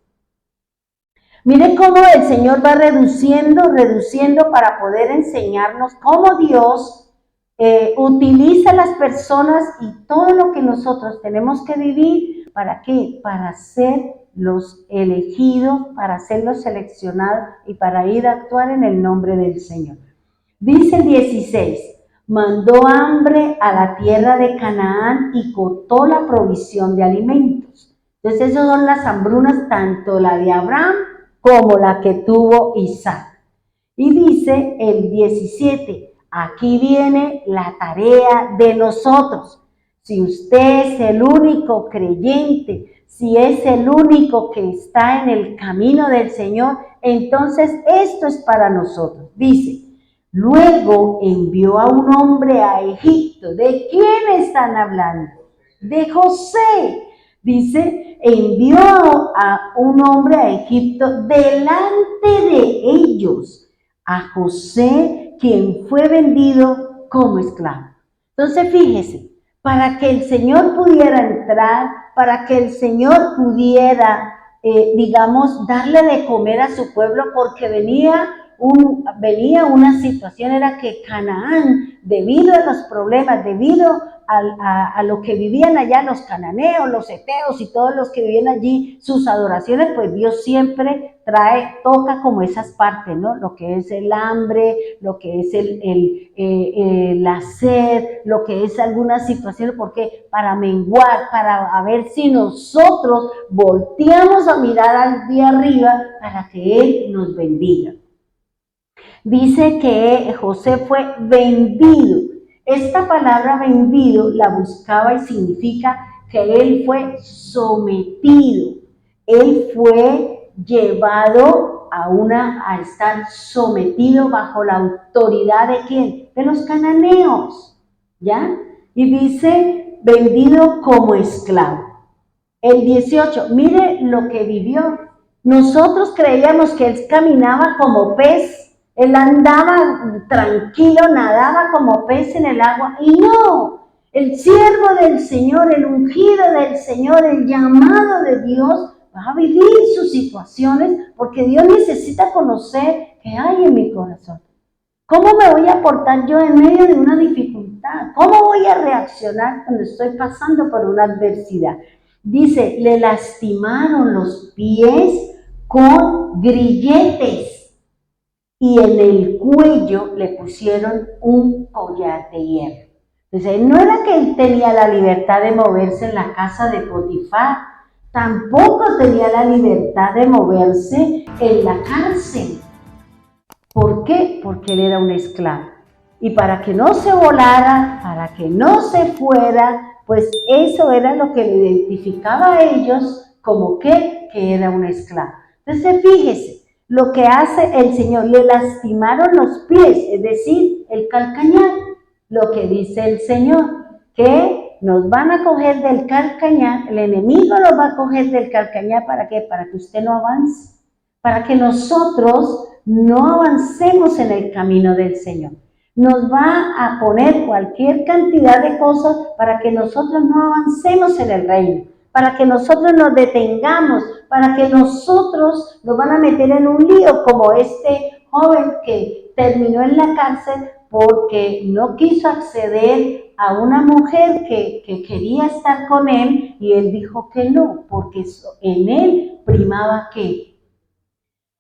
Miren cómo el Señor va reduciendo para poder enseñarnos cómo Dios utiliza a las personas y todo lo que nosotros tenemos que vivir. ¿Para qué? Para ser los elegidos, para ser los seleccionados y para ir a actuar en el nombre del Señor. Dice el 16, mandó hambre a la tierra de Canaán y cortó la provisión de alimentos. Entonces esas son las hambrunas, tanto la de Abraham como la que tuvo Isaac. Y dice el 17, aquí viene la tarea de nosotros. Si usted es el único creyente, si es el único que está en el camino del Señor, entonces esto es para nosotros. Dice, luego envió a un hombre a Egipto. ¿De quién están hablando? De José. Dice, envió a un hombre a Egipto delante de ellos, a José, quien fue vendido como esclavo. Entonces fíjese, para que el Señor pudiera entrar, para que el Señor pudiera, darle de comer a su pueblo, porque venía una situación, era que Canaán, debido a los problemas, debido a lo que vivían allá los cananeos, los heteos y todos los que vivían allí, sus adoraciones, pues Dios siempre toca como esas partes, ¿no? Lo que es el hambre, lo que es la sed, lo que es algunas situaciones, porque para menguar, para ver si nosotros volteamos a mirar al de arriba para que Él nos bendiga. Dice que José fue vendido. Esta palabra vendido la buscaba y significa que él fue sometido. Él fue llevado a estar sometido bajo la autoridad ¿de quién? De los cananeos, ¿ya? Y dice, vendido como esclavo. El 18, mire lo que vivió. Nosotros creíamos que él caminaba como pez. Él andaba tranquilo, nadaba como pez en el agua, y no, el siervo del Señor, el ungido del Señor, el llamado de Dios, va a vivir sus situaciones, porque Dios necesita conocer qué hay en mi corazón. ¿Cómo me voy a portar yo en medio de una dificultad? ¿Cómo voy a reaccionar cuando estoy pasando por una adversidad? Dice, le lastimaron los pies con grilletes y en el cuello le pusieron un collar de hierro. Entonces, no era que él tenía la libertad de moverse en la casa de Potifar, tampoco tenía la libertad de moverse en la cárcel. ¿Por qué? Porque él era un esclavo. Y para que no se volara, para que no se fuera, pues eso era lo que le identificaba a ellos como que era un esclavo. Entonces, fíjese, lo que hace el Señor, le lastimaron los pies, es decir, el calcañar. Lo que dice el Señor, que nos van a coger del calcañar, el enemigo nos va a coger del calcañar, ¿para qué? Para que usted no avance, para que nosotros no avancemos en el camino del Señor. Nos va a poner cualquier cantidad de cosas para que nosotros no avancemos en el reino, para que nosotros nos detengamos, para que nosotros nos van a meter en un lío como este joven que terminó en la cárcel porque no quiso acceder a una mujer que quería estar con él y él dijo que no, porque en él primaba ¿qué?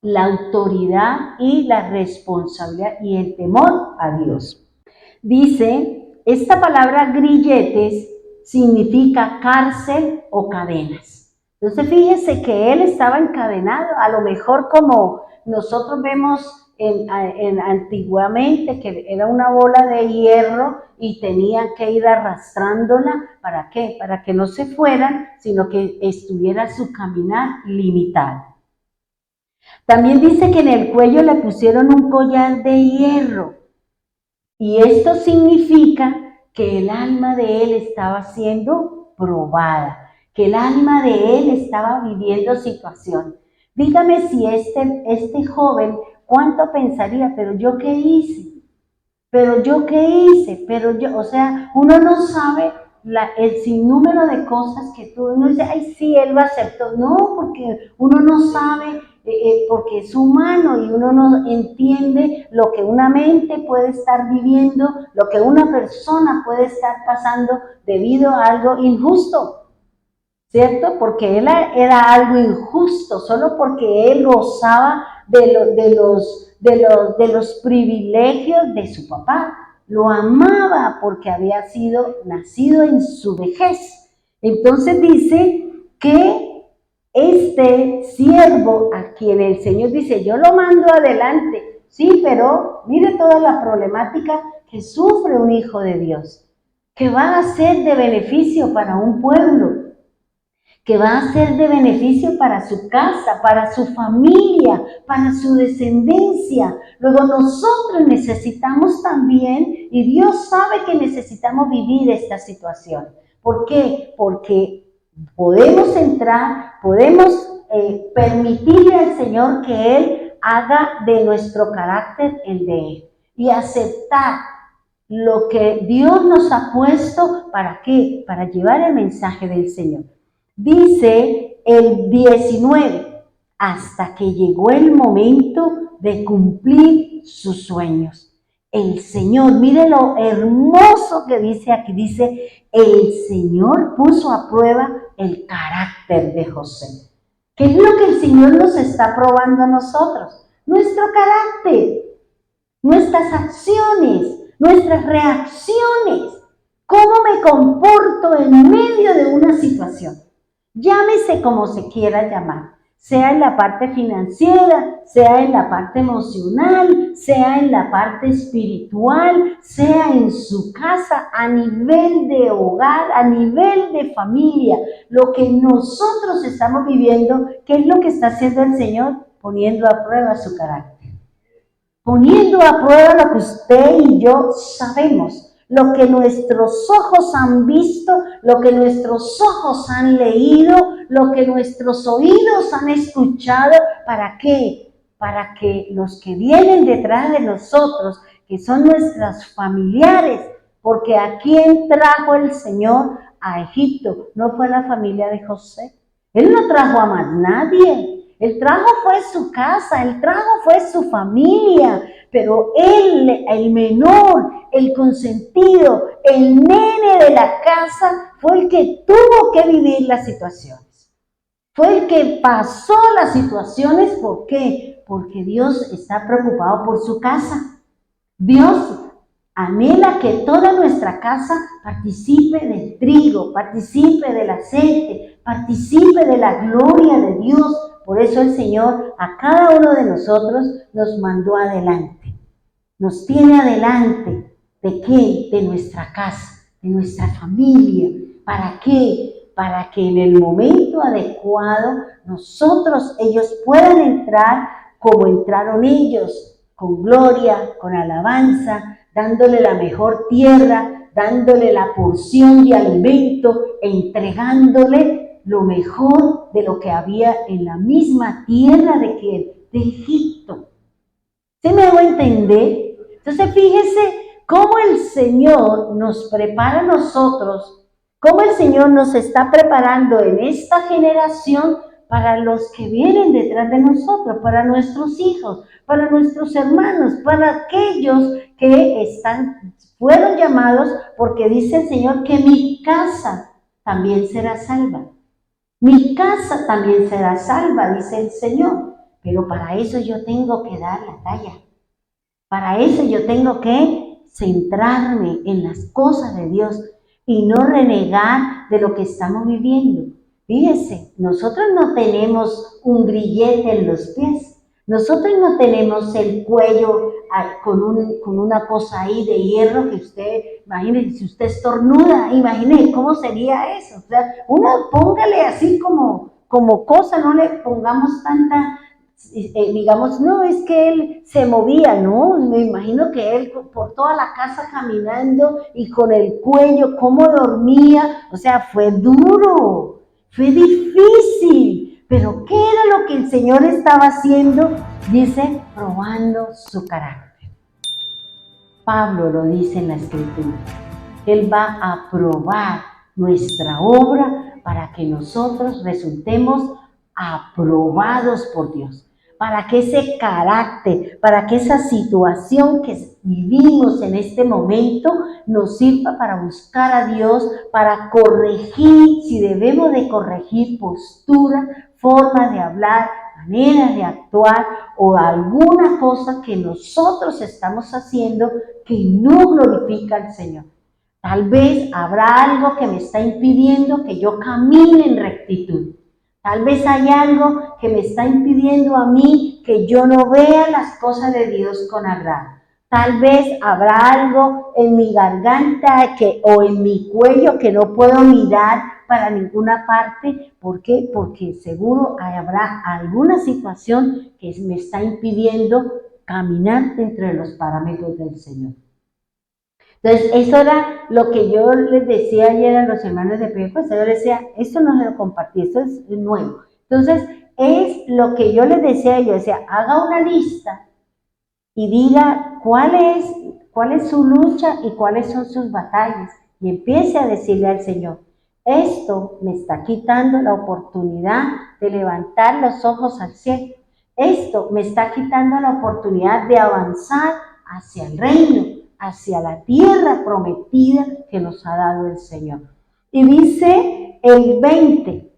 La autoridad y la responsabilidad y el temor a Dios. Dice, esta palabra grilletes significa cárcel o cadenas. Entonces fíjese que él estaba encadenado, a lo mejor como nosotros vemos antiguamente, que era una bola de hierro y tenían que ir arrastrándola, ¿para qué? Para que no se fueran, sino que estuviera su caminar limitado. También dice que en el cuello le pusieron un collar de hierro. Y esto significa que el alma de él estaba siendo probada, que el alma de él estaba viviendo situación. Dígame si este joven, ¿cuánto pensaría? Pero yo qué hice, o sea, uno no sabe el sinnúmero de cosas que uno dice, ay, sí, él lo aceptó. No, porque uno no sabe, porque es humano y uno no entiende lo que una mente puede estar viviendo, lo que una persona puede estar pasando debido a algo injusto, ¿cierto? Porque él era algo injusto, solo porque él gozaba de los privilegios de su papá. Lo amaba porque había nacido en su vejez. Entonces dice que este siervo a quien el Señor dice, yo lo mando adelante, sí, pero mire toda la problemática que sufre un hijo de Dios, que va a ser de beneficio para un pueblo, que va a ser de beneficio para su casa, para su familia, para su descendencia. Luego nosotros necesitamos también, y Dios sabe que necesitamos vivir esta situación. ¿Por qué? Porque podemos entrar, podemos permitirle al Señor que Él haga de nuestro carácter el de Él y aceptar lo que Dios nos ha puesto, ¿para qué? Para llevar el mensaje del Señor. Dice el 19, hasta que llegó el momento de cumplir sus sueños. El Señor, mire lo hermoso que dice aquí, dice, el Señor puso a prueba el carácter de José. ¿Qué es lo que el Señor nos está probando a nosotros? Nuestro carácter, nuestras acciones, nuestras reacciones, cómo me comporto en medio de una situación. Llámese como se quiera llamar, sea en la parte financiera, sea en la parte emocional, sea en la parte espiritual, sea en su casa, a nivel de hogar, a nivel de familia. Lo que nosotros estamos viviendo, ¿qué es lo que está haciendo el Señor? Poniendo a prueba su carácter. Poniendo a prueba lo que usted y yo sabemos. Lo que nuestros ojos han visto, lo que nuestros ojos han leído, lo que nuestros oídos han escuchado. ¿Para qué? Para que los que vienen detrás de nosotros, que son nuestros familiares, porque ¿a quién trajo el Señor a Egipto? ¿No fue la familia de José? Él no trajo a más nadie. El trajo fue su casa, el trajo fue su familia, pero él, el menor, el consentido, el nene de la casa, fue el que tuvo que vivir las situaciones. Fue el que pasó las situaciones, ¿por qué? Porque Dios está preocupado por su casa. Dios anhela que toda nuestra casa participe del trigo, participe del aceite, participe de la gloria de Dios. Por eso el Señor a cada uno de nosotros nos mandó adelante. Nos tiene adelante. ¿De qué? De nuestra casa, de nuestra familia. ¿Para qué? Para que en el momento adecuado ellos puedan entrar como entraron ellos, con gloria, con alabanza, dándole la mejor tierra, dándole la porción de alimento, entregándole lo mejor de lo que había en la misma tierra de Egipto. ¿Sí me hago entender? Entonces fíjese cómo el Señor nos prepara a nosotros, cómo el Señor nos está preparando en esta generación para los que vienen detrás de nosotros, para nuestros hijos, para nuestros hermanos, para aquellos que fueron llamados, porque dice el Señor que mi casa también será salva. Mi casa también será salva, dice el Señor. Pero para eso yo tengo que dar la talla. Para eso yo tengo que centrarme en las cosas de Dios y no renegar de lo que estamos viviendo. Fíjense, nosotros no tenemos un grillete en los pies. Nosotros no tenemos el cuello con una cosa ahí de hierro que usted, imagínese, si usted estornuda, imagínese cómo sería eso. O sea, uno póngale así como cosa, no le pongamos tanta, digamos, no, es que él se movía, no, me imagino que él por toda la casa caminando y con el cuello, cómo dormía, o sea, fue duro, fue difícil, pero ¿qué era lo que el Señor estaba haciendo? Dice, probando su carácter. Pablo lo dice en la Escritura, Él va a probar nuestra obra para que nosotros resultemos aprobados por Dios, para que ese carácter, para que esa situación que vivimos en este momento nos sirva para buscar a Dios, para corregir, si debemos de corregir postura, forma de hablar, manera de actuar o alguna cosa que nosotros estamos haciendo que no glorifica al Señor. Tal vez habrá algo que me está impidiendo que yo camine en rectitud. Tal vez hay algo que me está impidiendo a mí que yo no vea las cosas de Dios con agrado. Tal vez habrá algo en mi garganta o en mi cuello que no puedo mirar para ninguna parte. ¿Por qué? Porque seguro habrá alguna situación que me está impidiendo caminar dentro de los parámetros del Señor. Entonces, eso era lo que yo les decía ayer a los hermanos de Pentecostés. Yo les decía, esto no se lo compartí, esto es nuevo. Entonces, es lo que yo les decía, yo decía, haga una lista y diga cuál es su lucha y cuáles son sus batallas. Y empiece a decirle al Señor, esto me está quitando la oportunidad de levantar los ojos al cielo. Esto me está quitando la oportunidad de avanzar hacia el reino, hacia la tierra prometida que nos ha dado el Señor. Y dice el 20,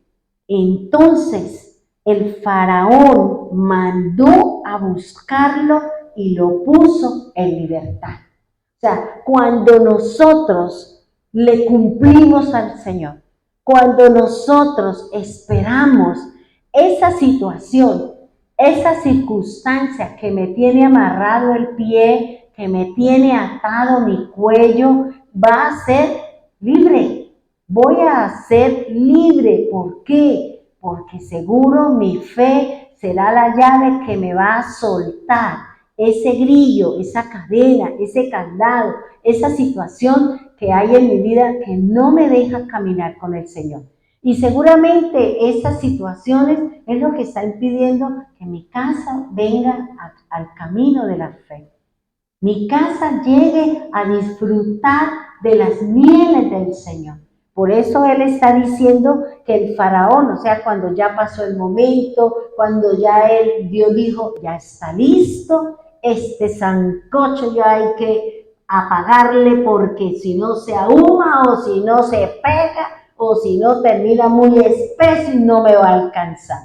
entonces el faraón mandó a buscarlo y lo puso en libertad. O sea, cuando nosotros le cumplimos al Señor, cuando nosotros esperamos esa situación, esa circunstancia que me tiene amarrado el pie, que me tiene atado mi cuello, va a ser libre. Voy a ser libre. ¿Por qué? Porque seguro mi fe será la llave que me va a soltar ese grillo, esa cadena, ese candado, esa situación que hay en mi vida que no me deja caminar con el Señor. Y seguramente esas situaciones es lo que está impidiendo que mi casa venga al camino de la fe. Mi casa llegue a disfrutar de las mieles del Señor. Por eso Él está diciendo que el faraón, o sea, cuando ya pasó el momento, cuando ya Dios dijo, ya está listo, este sancocho ya hay que apagarle porque si no se ahuma o si no se pega o si no termina muy espeso y no me va a alcanzar.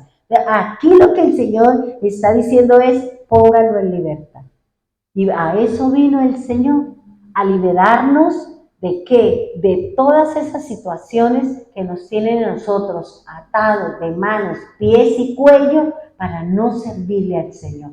Aquí lo que el Señor está diciendo es, póngalo en libertad. Y a eso vino el Señor, a liberarnos ¿de qué? De todas esas situaciones que nos tienen a nosotros atados de manos, pies y cuello para no servirle al Señor,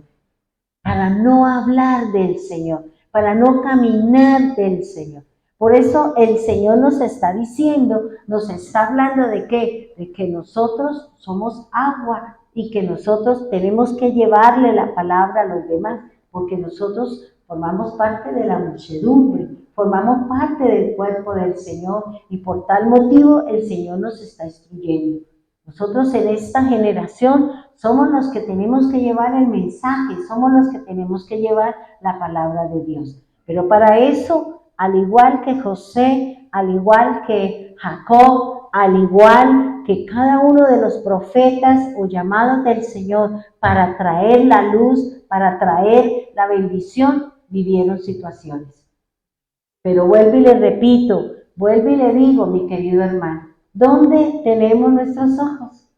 para no hablar del Señor, para no caminar del Señor. Por eso el Señor nos está diciendo, nos está hablando de qué? De que nosotros somos agua y que nosotros tenemos que llevarle la palabra a los demás, porque nosotros formamos parte de la muchedumbre, formamos parte del cuerpo del Señor y por tal motivo el Señor nos está instruyendo. Nosotros en esta generación somos los que tenemos que llevar el mensaje, somos los que tenemos que llevar la palabra de Dios. Pero para eso, al igual que José, al igual que Jacob, al igual que cada uno de los profetas o llamados del Señor para traer la luz, para traer la bendición, vivieron situaciones. Pero vuelvo y le repito, vuelvo y le digo, mi querido hermano, ¿dónde tenemos nuestros ojos?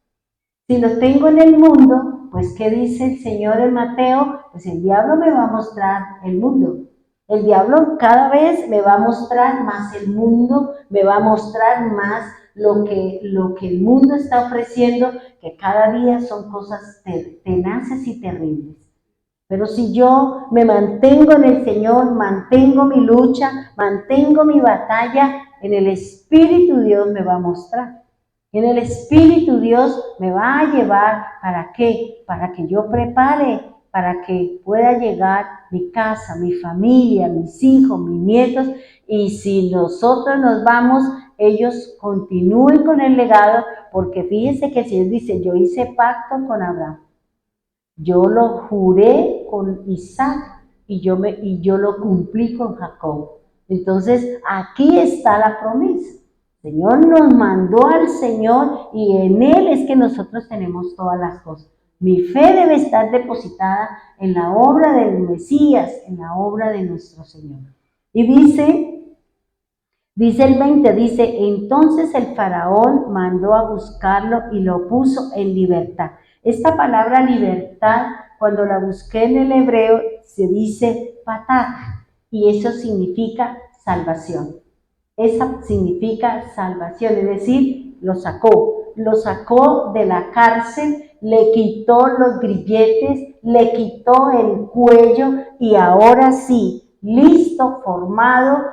Si los tengo en el mundo, pues ¿qué dice el Señor en Mateo? Pues el diablo me va a mostrar el mundo. El diablo cada vez me va a mostrar más el mundo, me va a mostrar más lo que el mundo está ofreciendo, que cada día son cosas tenaces y terribles. Pero si yo me mantengo en el Señor, mantengo mi lucha, mantengo mi batalla, en el Espíritu Dios me va a mostrar. En el Espíritu Dios me va a llevar, ¿para qué? Para que yo prepare, para que pueda llegar mi casa, mi familia, mis hijos, mis nietos, y si nosotros nos vamos, ellos continúen con el legado, porque fíjense que el Señor dice, yo hice pacto con Abraham, yo lo juré con Isaac y yo lo cumplí con Jacob. Entonces, aquí está la promesa. El Señor nos mandó al Señor y en Él es que nosotros tenemos todas las cosas. Mi fe debe estar depositada en la obra del Mesías, en la obra de nuestro Señor. Y dice el 20, dice, entonces el faraón mandó a buscarlo y lo puso en libertad. Esta palabra libertad, cuando la busqué en el hebreo, se dice patah, y eso significa salvación. Esa significa salvación, es decir, lo sacó de la cárcel, le quitó los grilletes, le quitó el cuello y ahora sí, listo, formado,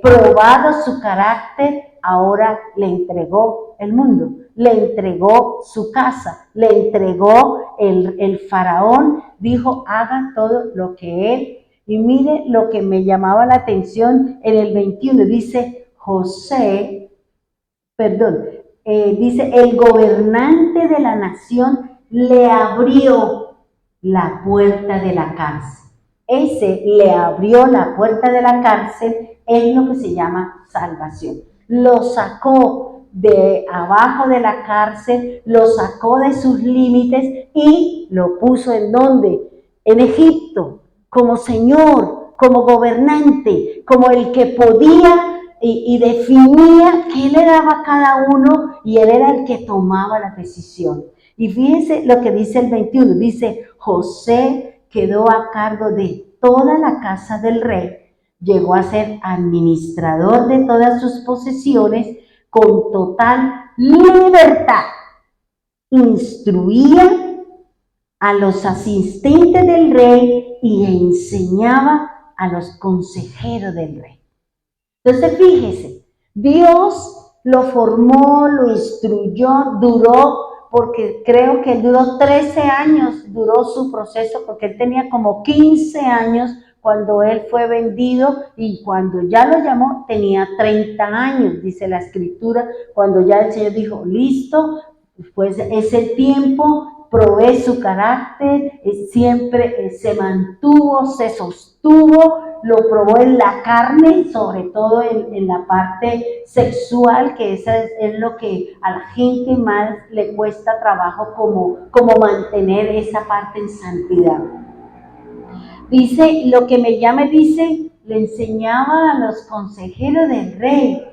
probado su carácter, ahora le entregó el mundo, le entregó su casa, le entregó el faraón, dijo, haga todo lo que él. Y mire lo que me llamaba la atención en el 21, dice, dice, el gobernante de la nación le abrió la puerta de la cárcel. Ese le abrió la puerta de la cárcel es lo que se llama salvación. Lo sacó de abajo de la cárcel, lo sacó de sus límites y lo puso ¿en dónde? En Egipto, como señor, como gobernante, como el que podía y definía qué le daba a cada uno y él era el que tomaba la decisión. Y fíjense lo que dice el 21, dice, José quedó a cargo de toda la casa del rey, llegó a ser administrador de todas sus posesiones con total libertad. Instruía a los asistentes del rey y enseñaba a los consejeros del rey. Entonces fíjese, Dios lo formó, lo instruyó, porque creo que él duró 13 años, duró su proceso, porque él tenía como 15 años cuando él fue vendido y cuando ya lo llamó tenía 30 años, dice la escritura, cuando ya el Señor dijo, listo, pues es el tiempo, probé su carácter, siempre se mantuvo, se sostuvo, lo probó en la carne, sobre todo en la parte sexual, que esa es lo que a la gente más le cuesta trabajo como mantener esa parte en santidad. Dice, lo que me llama, dice, le enseñaba a los consejeros del rey.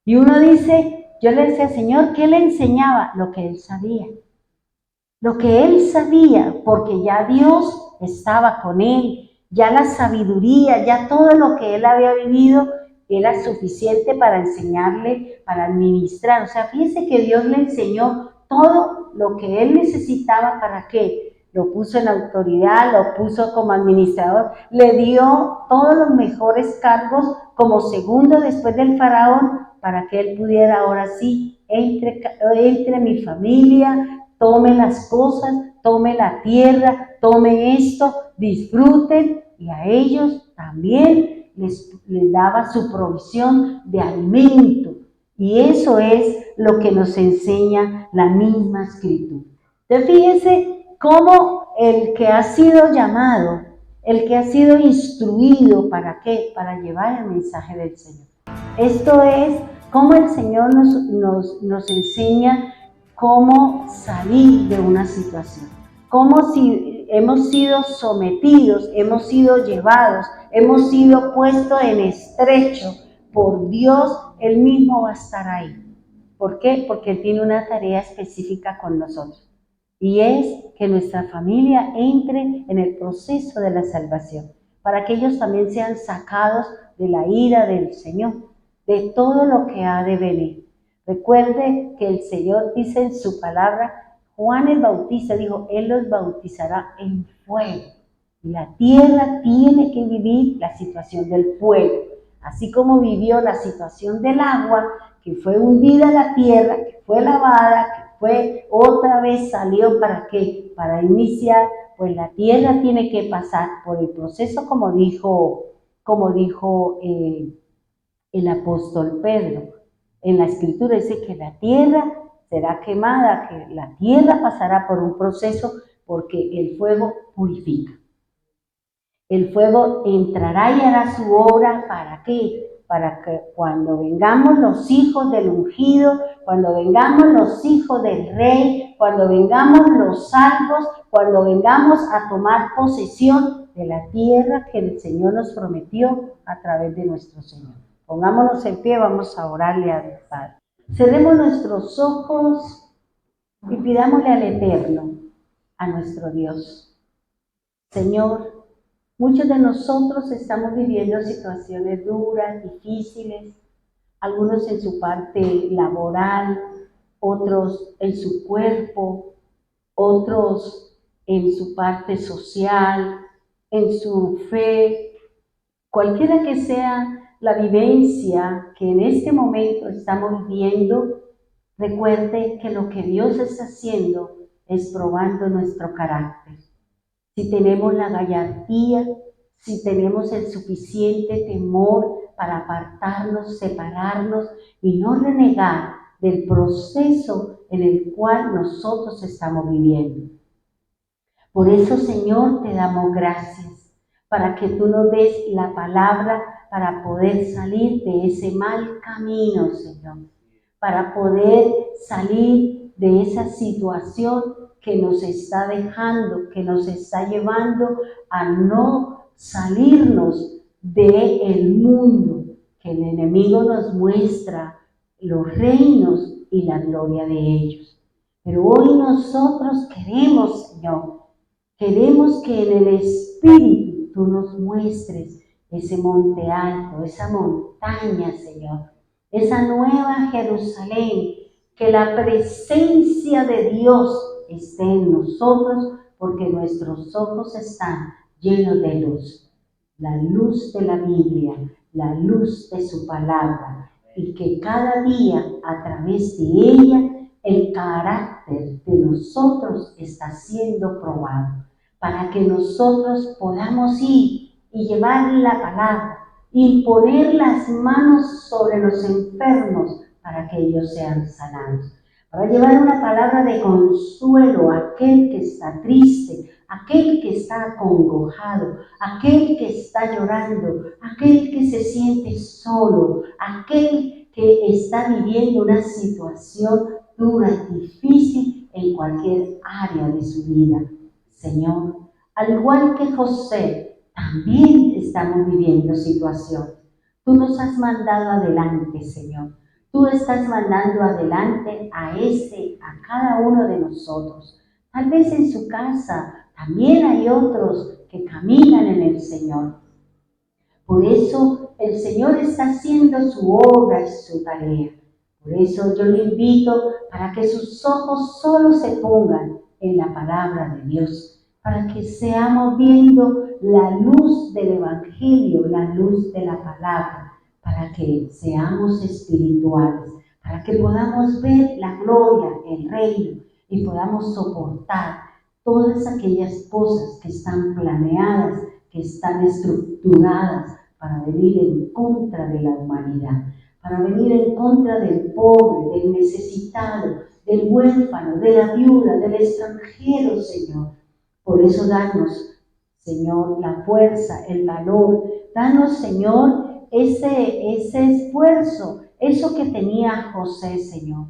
Y uno dice, yo le decía, Señor, ¿qué le enseñaba? Lo que él sabía. Lo que él sabía, porque ya Dios estaba con él, ya la sabiduría, ya todo lo que él había vivido era suficiente para enseñarle, para administrar. O sea, fíjense que Dios le enseñó todo lo que él necesitaba para que lo puso en autoridad, lo puso como administrador, le dio todos los mejores cargos como segundo después del faraón para que él pudiera ahora sí, entre mi familia, tome las cosas, tome la tierra, tome esto, disfruten, y a ellos también les daba su provisión de alimento. Y eso es lo que nos enseña la misma escritura. Entonces fíjense cómo el que ha sido llamado, el que ha sido instruido, ¿para qué? Para llevar el mensaje del Señor. Esto es cómo el Señor nos enseña cómo salir de una situación. Cómo si hemos sido sometidos, hemos sido llevados, hemos sido puestos en estrecho por Dios, Él mismo va a estar ahí. ¿Por qué? Porque Él tiene una tarea específica con nosotros. Y es que nuestra familia entre en el proceso de la salvación, para que ellos también sean sacados de la ira del Señor, de todo lo que ha de venir. Recuerde que el Señor dice en su palabra, Juan el Bautista dijo, Él los bautizará en fuego. Y la tierra tiene que vivir la situación del fuego. Así como vivió la situación del agua, que fue hundida la tierra, que fue lavada, que fue otra vez salió ¿para qué? Para iniciar, pues la tierra tiene que pasar por el proceso como dijo el apóstol Pedro. En la escritura dice que la tierra será quemada, que la tierra pasará por un proceso porque el fuego purifica. El fuego entrará y hará su obra, ¿para qué? Para que cuando vengamos los hijos del ungido, cuando vengamos los hijos del rey, cuando vengamos los salvos, cuando vengamos a tomar posesión de la tierra que el Señor nos prometió a través de nuestro Señor. Pongámonos en pie, vamos a orarle al Padre. Cerremos nuestros ojos y pidámosle al Eterno, a nuestro Dios. Señor, muchos de nosotros estamos viviendo situaciones duras, difíciles, algunos en su parte laboral, otros en su cuerpo, otros en su parte social, en su fe, cualquiera que sea la vivencia que en este momento estamos viviendo, recuerde que lo que Dios está haciendo es probando nuestro carácter. Si tenemos la gallardía, si tenemos el suficiente temor para apartarnos, separarnos y no renegar del proceso en el cual nosotros estamos viviendo. Por eso, Señor, te damos gracias para que tú nos des la palabra para poder salir de ese mal camino, Señor, para poder salir de esa situación que nos está dejando, que nos está llevando a no salirnos del mundo, que el enemigo nos muestra los reinos y la gloria de ellos. Pero hoy nosotros queremos, Señor, queremos que en el Espíritu tú nos muestres ese monte alto, esa montaña, Señor, esa nueva Jerusalén, que la presencia de Dios esté en nosotros, porque nuestros ojos están llenos de luz. La luz de la Biblia, la luz de su palabra, y que cada día a través de ella el carácter de nosotros está siendo probado, para que nosotros podamos ir y llevar la palabra, imponer las manos sobre los enfermos para que ellos sean sanados, para llevar una palabra de consuelo a aquel que está triste, aquel que está acongojado, aquel que está llorando, aquel que se siente solo, aquel que está viviendo una situación dura, difícil en cualquier área de su vida. Señor, al igual que José, también estamos viviendo situaciones. Tú nos has mandado adelante, Señor. Tú estás mandando adelante a cada uno de nosotros. Tal vez en su casa también hay otros que caminan en el Señor. Por eso el Señor está haciendo su obra y su tarea. Por eso yo le invito para que sus ojos solo se pongan en la palabra de Dios, para que seamos viendo la luz del Evangelio, la luz de la palabra, para que seamos espirituales, para que podamos ver la gloria, el reino, y podamos soportar todas aquellas cosas que están planeadas, que están estructuradas para venir en contra de la humanidad, para venir en contra del pobre, del necesitado, del huérfano, de la viuda, del extranjero, Señor. Por eso danos, Señor, la fuerza, el valor. Danos, Señor, ese esfuerzo, eso que tenía José, Señor,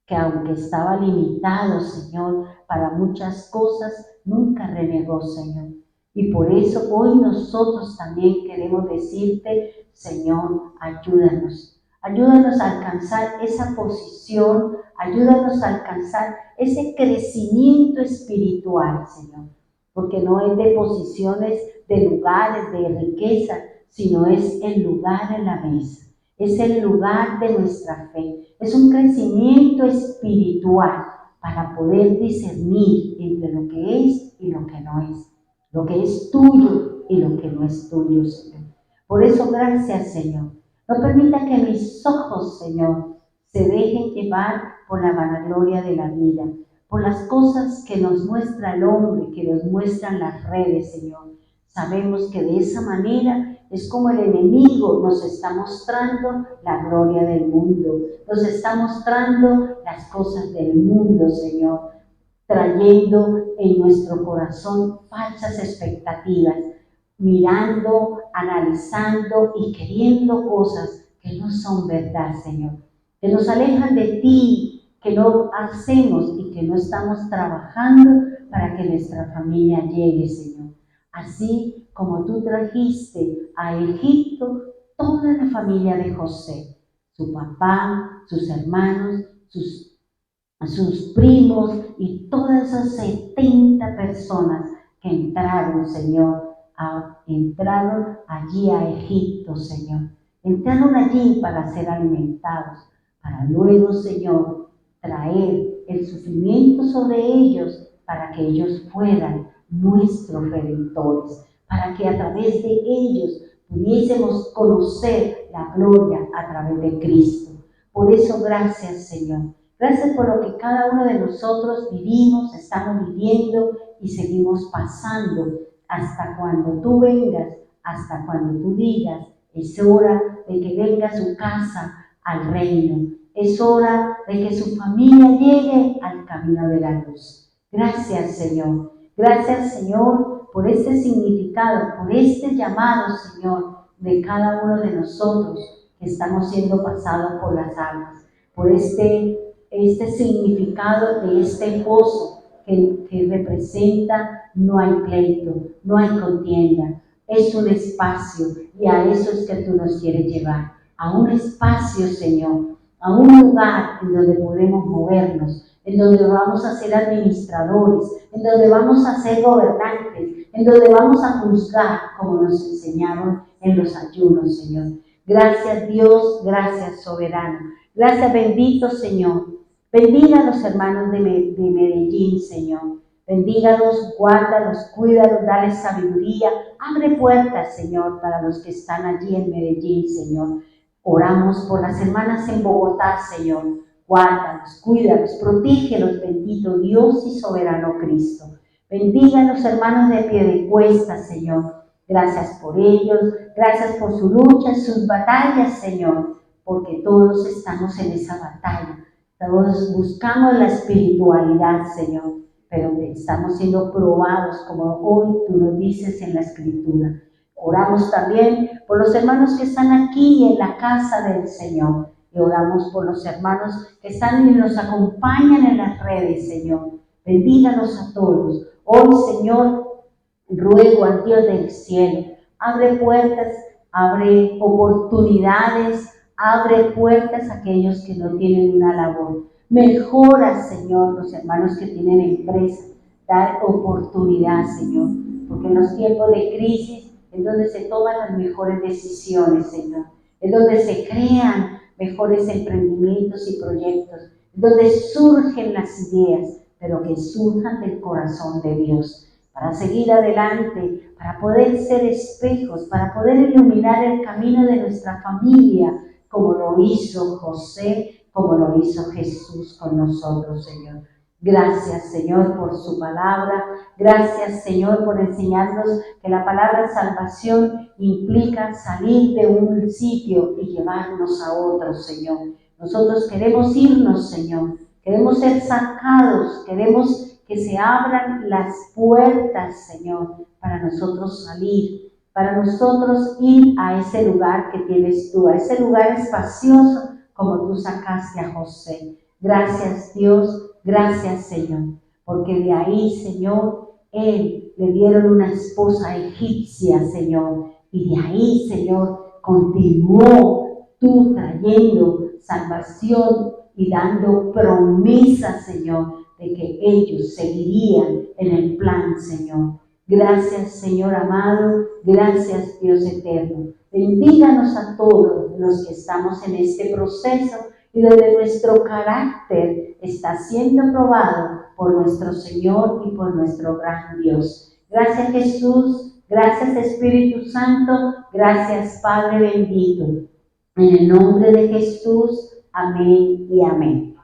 que aunque estaba limitado, Señor, para muchas cosas, nunca renegó, Señor. Y por eso hoy nosotros también queremos decirte, Señor, ayúdanos. Ayúdanos a alcanzar esa posición, ayúdanos a alcanzar ese crecimiento espiritual, Señor. Porque no es de posiciones, de lugares, de riqueza, sino es el lugar en la mesa. Es el lugar de nuestra fe. Es un crecimiento espiritual para poder discernir entre lo que es y lo que no es. Lo que es tuyo y lo que no es tuyo, Señor. Por eso, gracias, Señor. No permita que mis ojos, Señor, se dejen llevar por la vanagloria de la vida, por las cosas que nos muestra el hombre, que nos muestran las redes, Señor. Sabemos que de esa manera es como el enemigo nos está mostrando la gloria del mundo, nos está mostrando las cosas del mundo, Señor, trayendo en nuestro corazón falsas expectativas, mirando, analizando y queriendo cosas que no son verdad, Señor, que nos alejan de ti, que no hacemos y que no estamos trabajando para que nuestra familia llegue, Señor. Así como tú trajiste a Egipto toda la familia de José, su papá, sus hermanos, sus primos y todas esas 70 personas que entraron, Señor, entraron allí a Egipto, Señor. Entraron allí para ser alimentados, para luego, Señor, traer el sufrimiento sobre ellos para que ellos fueran nuestros redentores, para que a través de ellos pudiésemos conocer la gloria a través de Cristo. Por eso, gracias, Señor. Gracias por lo que cada uno de nosotros vivimos, estamos viviendo y seguimos pasando hasta cuando tú vengas, hasta cuando tú digas, es hora de que venga a su casa al reino. Es hora de que su familia llegue al camino de la luz. Gracias, Señor. Gracias, Señor, por este significado, por este llamado, Señor, de cada uno de nosotros que estamos siendo pasados por las aguas, por este significado de este gozo que representa no hay pleito, no hay contienda. Es un espacio y a eso es que tú nos quieres llevar, a un espacio, Señor, a un lugar en donde podemos movernos, en donde vamos a ser administradores, en donde vamos a ser gobernantes, en donde vamos a juzgar como nos enseñaron en los ayunos, Señor. Gracias, Dios, gracias, soberano. Gracias, bendito Señor. Bendiga a los hermanos de Medellín, Señor. Bendígalos, guárdalos, cuídalos, dale sabiduría. Abre puertas, Señor, para los que están allí en Medellín, Señor. Oramos por las hermanas en Bogotá, Señor. Guárdalos, cuídalos, protégelos, bendito Dios y soberano Cristo. Bendiga a los hermanos de Piedecuesta, Señor. Gracias por ellos, gracias por su lucha, sus batallas, Señor, porque todos estamos en esa batalla. Todos buscamos la espiritualidad, Señor, pero estamos siendo probados, como hoy tú nos dices en la Escritura. Oramos también por los hermanos que están aquí en la casa del Señor. Y oramos por los hermanos que están y nos acompañan en las redes, Señor. Bendíganos a todos. Hoy, Señor, ruego al Dios del cielo, abre puertas, abre oportunidades, abre puertas a aquellos que no tienen una labor. Mejora, Señor, los hermanos que tienen empresa. Dar oportunidad, Señor, porque en los tiempos de crisis es donde se toman las mejores decisiones, Señor. Es donde se crean mejores emprendimientos y proyectos, donde surgen las ideas, pero que surjan del corazón de Dios, para seguir adelante, para poder ser espejos, para poder iluminar el camino de nuestra familia, como lo hizo José, como lo hizo Jesús con nosotros, Señor. Gracias, Señor, por su palabra. Gracias, Señor, por enseñarnos que la palabra salvación implica salir de un sitio y llevarnos a otro, Señor. Nosotros queremos irnos, Señor. Queremos ser sacados. Queremos que se abran las puertas, Señor, para nosotros salir, para nosotros ir a ese lugar que tienes tú, a ese lugar espacioso como tú sacaste a José. Gracias, Dios, gracias, Señor, porque de ahí, Señor, él le dieron una esposa egipcia, Señor, y de ahí, Señor, continuó tú trayendo salvación y dando promesas, Señor, de que ellos seguirían en el plan, Señor. Gracias, Señor amado, gracias, Dios eterno. Bendíganos a todos los que estamos en este proceso y donde nuestro carácter está siendo probado por nuestro Señor y por nuestro gran Dios. Gracias, Jesús, gracias, Espíritu Santo, gracias, Padre bendito. En el nombre de Jesús, amén y amén.